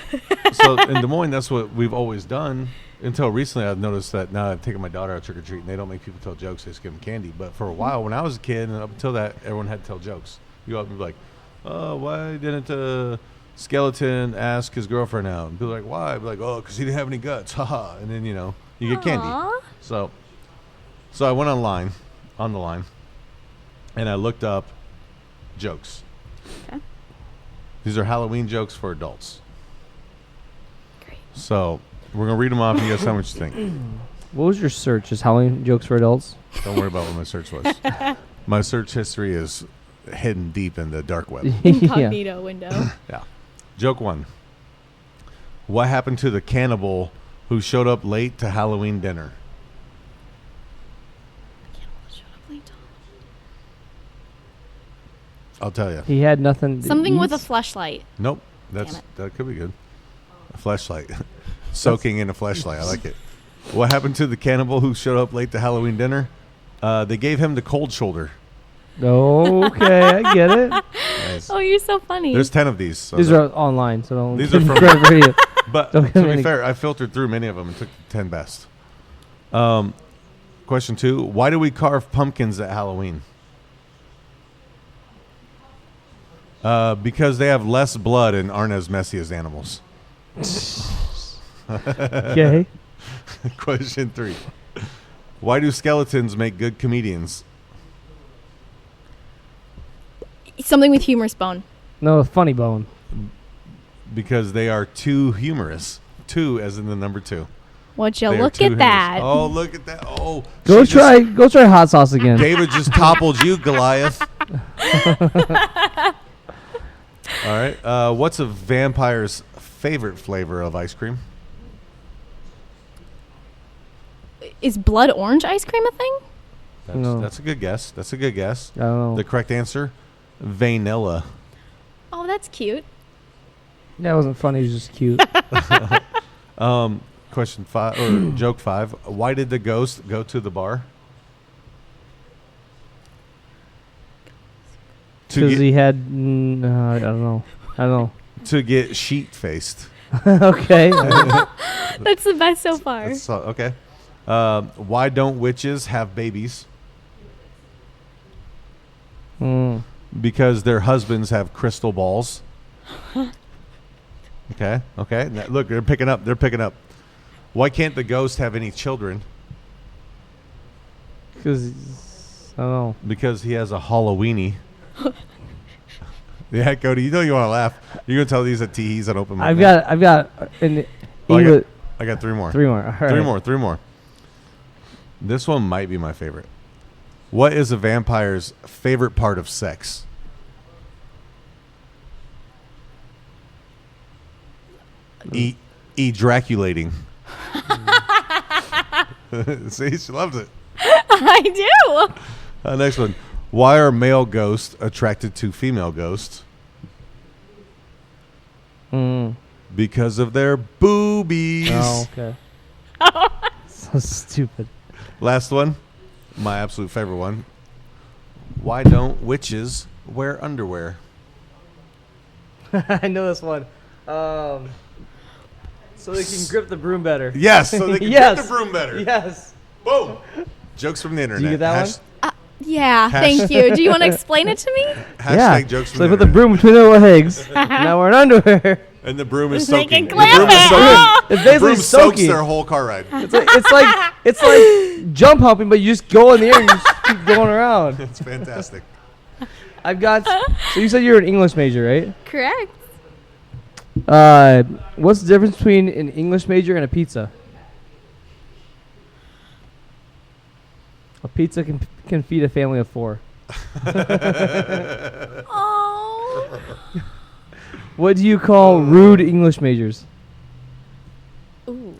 So in Des Moines, that's what we've always done. Until recently, I've noticed that now I've taken my daughter out trick or treat, and they don't make people tell jokes; they just give them candy. But for a while, when I was a kid, and up until that, everyone had to tell jokes. You go up and be like, "Oh, why didn't Skeleton ask his girlfriend out?" And be like, "Why?" I'd be like, "Oh, because he didn't have any guts." Haha. And then you get candy. Aw. So I went on the line, and I looked up jokes. Okay. These are Halloween jokes for adults. Great. So we're gonna read them off. And you guys tell me what you think. What was your search? Is Halloween jokes for adults? Don't worry about what my search was. My search history is hidden deep in the dark web. yeah. Incognito window. Yeah. Joke 1. What happened to the cannibal who showed up late to Halloween dinner? I'll tell you. He had nothing to Something with a eat? fleshlight. Nope. That could be good. A fleshlight. Soaking in a fleshlight. I like it. What happened to the cannibal who showed up late to Halloween dinner? They gave him the cold shoulder. Okay, I get it. Nice. Oh, you're so funny. There's 10 of these. So These are online, so don't These give are them from- credit for you. But Don't to give me be any- fair, I filtered through many of them and took the 10 best. Question 2. Why do we carve pumpkins at Halloween? Because they have less blood and aren't as messy as animals. Okay. Question 3. Why do skeletons make good comedians? Something with humorous bone. No, funny bone. Because they are too humorous. 2 as in the number 2. Would you They are look too at humorous. that? Oh, look at that. Oh. Go she try hot sauce again. David just toppled you, Goliath. All right. What's a vampire's favorite flavor of ice cream? Is blood orange ice cream a thing? That's a good guess. That's a good guess. I don't know. The correct answer, vanilla. Oh, that's cute. That wasn't funny. It was just cute. Question 5 or joke 5. Why did the ghost go to the bar? Because he had, I don't know. To get sheet faced. Okay. That's the best so far. Okay. Why don't witches have babies? Because their husbands have crystal balls. Okay. Now, look, they're picking up. Why can't the ghost have any children? Because, I don't know. Because he has a Halloweenie. Yeah, Cody, you know you want to laugh. You're going to tell these at Teehees and open mic. I've got in I got 3 more. 3 more. All right. 3 more. This one might be my favorite. What is a vampire's favorite part of sex? Ejaculating. See, she loves it. I do. Next one. Why are male ghosts attracted to female ghosts? Because of their boobies. Oh, okay. So stupid. Last one. My absolute favorite one. Why don't witches wear underwear? I know this one. So they can grip the broom better. Yes, so they can grip the broom better. Yes. Boom. Jokes from the internet. Do you get that one? Yeah, thank you. Do you want to explain it to me? Hashtag jokes from so the they put the internet. broom between their legs. Now we're in underwear. And the broom is They soaking. can clamp it. It's The basically broom soaks soaking. their whole car ride. It's like jump hopping, but you just go in the air and you just keep going around. It's fantastic. I've got. So you said you're an English major, right? Correct. What's the difference between an English major and a pizza? A pizza can feed a family of 4. Oh. What do you call rude English majors? Ooh.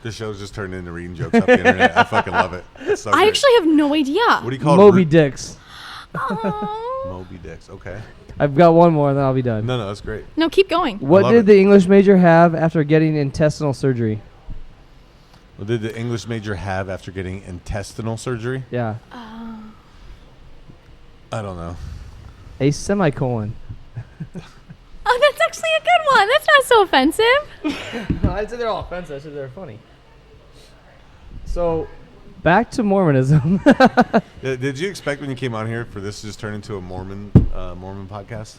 This show's just turned into reading jokes off the internet. I fucking love it. It's so I great. actually have no idea. What do you call Moby Dicks. Oh. Moby Dicks. Okay. I've got one more, and then I'll be done. No, that's great. No, keep going. What love did it. the English major have after getting intestinal surgery? What did the English major have after getting intestinal surgery? Yeah. I don't know. A semicolon. Oh, that's actually a good one. That's not so offensive. No, I'd say they're all offensive. I said they're funny. So, back to Mormonism. Did you expect when you came on here for this to just turn into a Mormon podcast?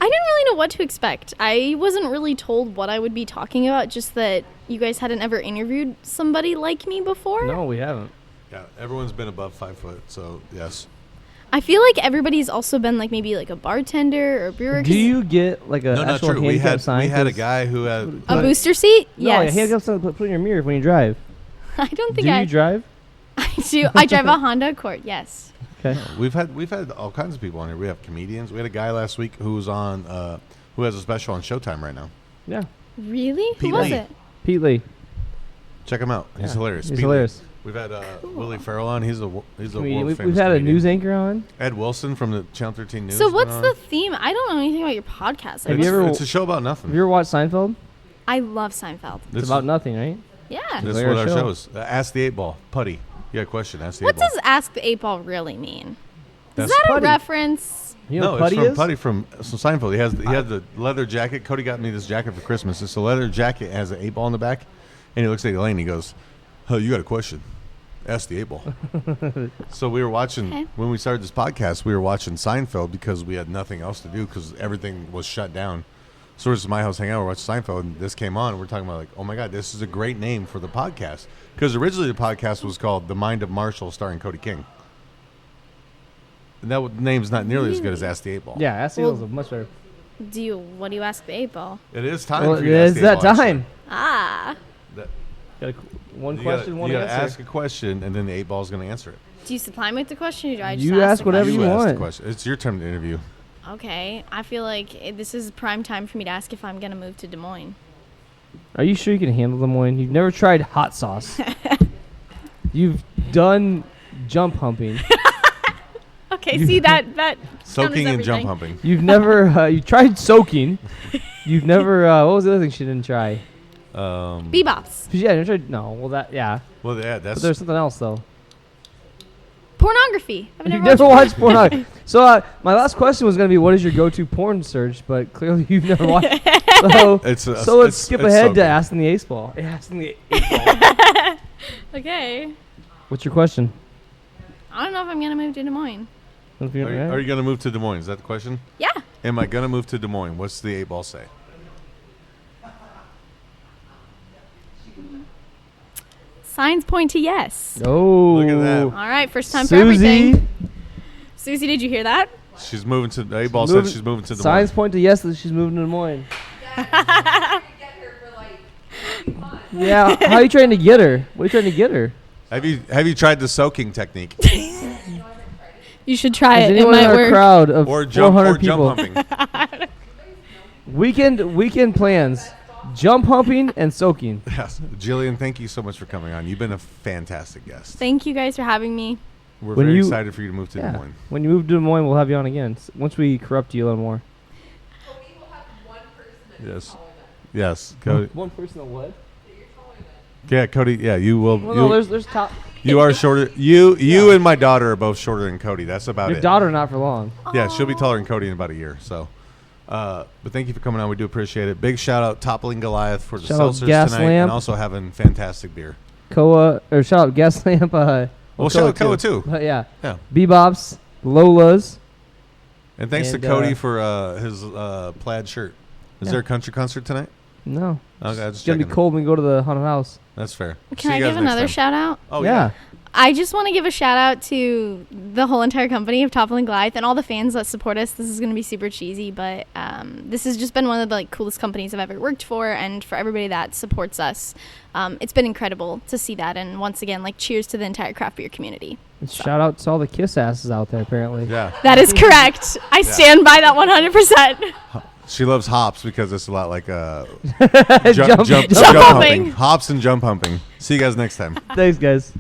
I didn't really know what to expect. I wasn't really told what I would be talking about, just that you guys hadn't ever interviewed somebody like me before. No, we haven't. Yeah, everyone's been above 5 foot, so yes. I feel like everybody's also been like maybe like a bartender or a brewer. Do you get like a No, not actual true. We handicap had sign? a 'Cause- guy who had A booster seat? No, Yes. a handicap sign put in your mirror when you drive. I don't think Do I you drive? I do. I drive a Honda Accord. Yes. Okay. We've had all kinds of people on here. We have comedians. We had a guy last week who was on who has a special on Showtime right now. Yeah. Really? Pete Who was Lee. it? Pete Lee. Check him out. He's Yeah, hilarious. he's Pete Lee. hilarious. We've had Willie Farrell on. He's a world We've famous had a comedian. news anchor on. Ed Wilson from the Channel 13 News. So has what's been the on. theme? I don't know anything about your podcast. Have you ever? It's a show about nothing. Have you ever watched Seinfeld? I love Seinfeld. This It's about nothing, right? Yeah. This is Like what our our show. show is. Ask the 8-Ball. Putty. You got a question. Ask the What 8-Ball. does Ask the 8-Ball really mean? That's Is that Putty. a reference? You know No, what it's putty from is? Putty from Seinfeld. He had the leather jacket. Cody got me this jacket for Christmas. It's a leather jacket. It has an 8-ball in the back. And he looks at Elaine and he goes, "Oh, you got a question. Ask the 8-Ball." So we were watching, Okay. when we started this podcast, we were watching Seinfeld because we had nothing else to do because everything was shut down. So we're just at my house hanging out, we're watching Seinfeld, and this came on, and we're talking about, like, oh my God, this is a great name for the podcast. Because originally the podcast was called The Mind of Marshall, starring Cody King. And that name's not nearly as good as Ask the 8 Ball. Yeah, Ask the 8 Ball is much better. What do you ask the 8 Ball? It is time Well, for you to ask it's the 8 that Ball, time. Ah. One You question, one You gotta answer. ask a question, and then the 8 Ball is going to answer it. Do you supply me with the question, or do I just You ask the whatever question? you ask the want. question. It's your turn to interview. Okay, I feel like this is prime time for me to ask if I'm gonna move to Des Moines. Are you sure you can handle Des Moines? You've never tried hot sauce. You've done jump humping. Okay, see that Soaking and jump everything. humping. You've never you tried soaking. You've never what was the other thing she didn't try? Bebops. Yeah, you tried. No, well that yeah. Well, yeah, But that's. there's something else though. Pornography. I've You've never never watched pornography. So my last question was going to be, what is your go-to porn search? But clearly you've never watched. So let's skip ahead to asking the 8 Ball. Asking the 8 Ball. Okay. What's your question? I don't know if I'm gonna move to Des Moines. Are you going to move to Des Moines? Is that the question? Yeah. Am I going to move to Des Moines? What's the 8 Ball say? Signs point to yes. Oh. Look at that. All right, first time for Susie. everything. Susie, did you hear that? She's moving to. The 8 Ball said she's moving to Des Moines. Signs point to yes that she's moving to Des Moines. Yeah, how are you trying to get her? What are you trying to get her? Have you tried the soaking technique? You should try Is it. It anyone in might our work. crowd of Or jump 400 people? humping. Weekend plans: jump humping and soaking. Yes, Gillian, thank you so much for coming on. You've been a fantastic guest. Thank you guys for having me. We're When very you- excited for you to move to Des Moines. When you move to Des Moines, we'll have you on again. Once we corrupt you a little more. Yes. Yes. Cody. One person on what? Yeah, Cody. Yeah, you will. Well, no, there's top. You are shorter. You and my daughter are both shorter than Cody. That's about Your it. daughter not for long. Yeah, she'll be taller than Cody in about a year. So, but thank you for coming on. We do appreciate it. Big shout out Toppling Goliath for the Shout out seltzers Gas tonight, Lamp. and also having fantastic beer. Shout out Gas Lamp. Well, shout out Koa too. But yeah. Yeah. Bebops, Lola's. And thanks to And, Cody for his plaid shirt. Is Yeah. there a country concert tonight? No. Okay, just It's gonna be checking. cold when we go to the haunted house. That's fair. Can I give another shout out? Oh yeah. I just want to give a shout out to the whole entire company of Toppling Goliath and all the fans that support us. This is going to be super cheesy, but this has just been one of the coolest companies I've ever worked for, and for everybody that supports us, it's been incredible to see that. And once again, cheers to the entire craft beer community. And shout out to all the kiss asses out there. Apparently. Yeah. That is correct. I stand by that 100%. She loves hops because it's a lot like Jump jump humping. humping. Hops and jump humping. See you guys next time. Thanks, guys.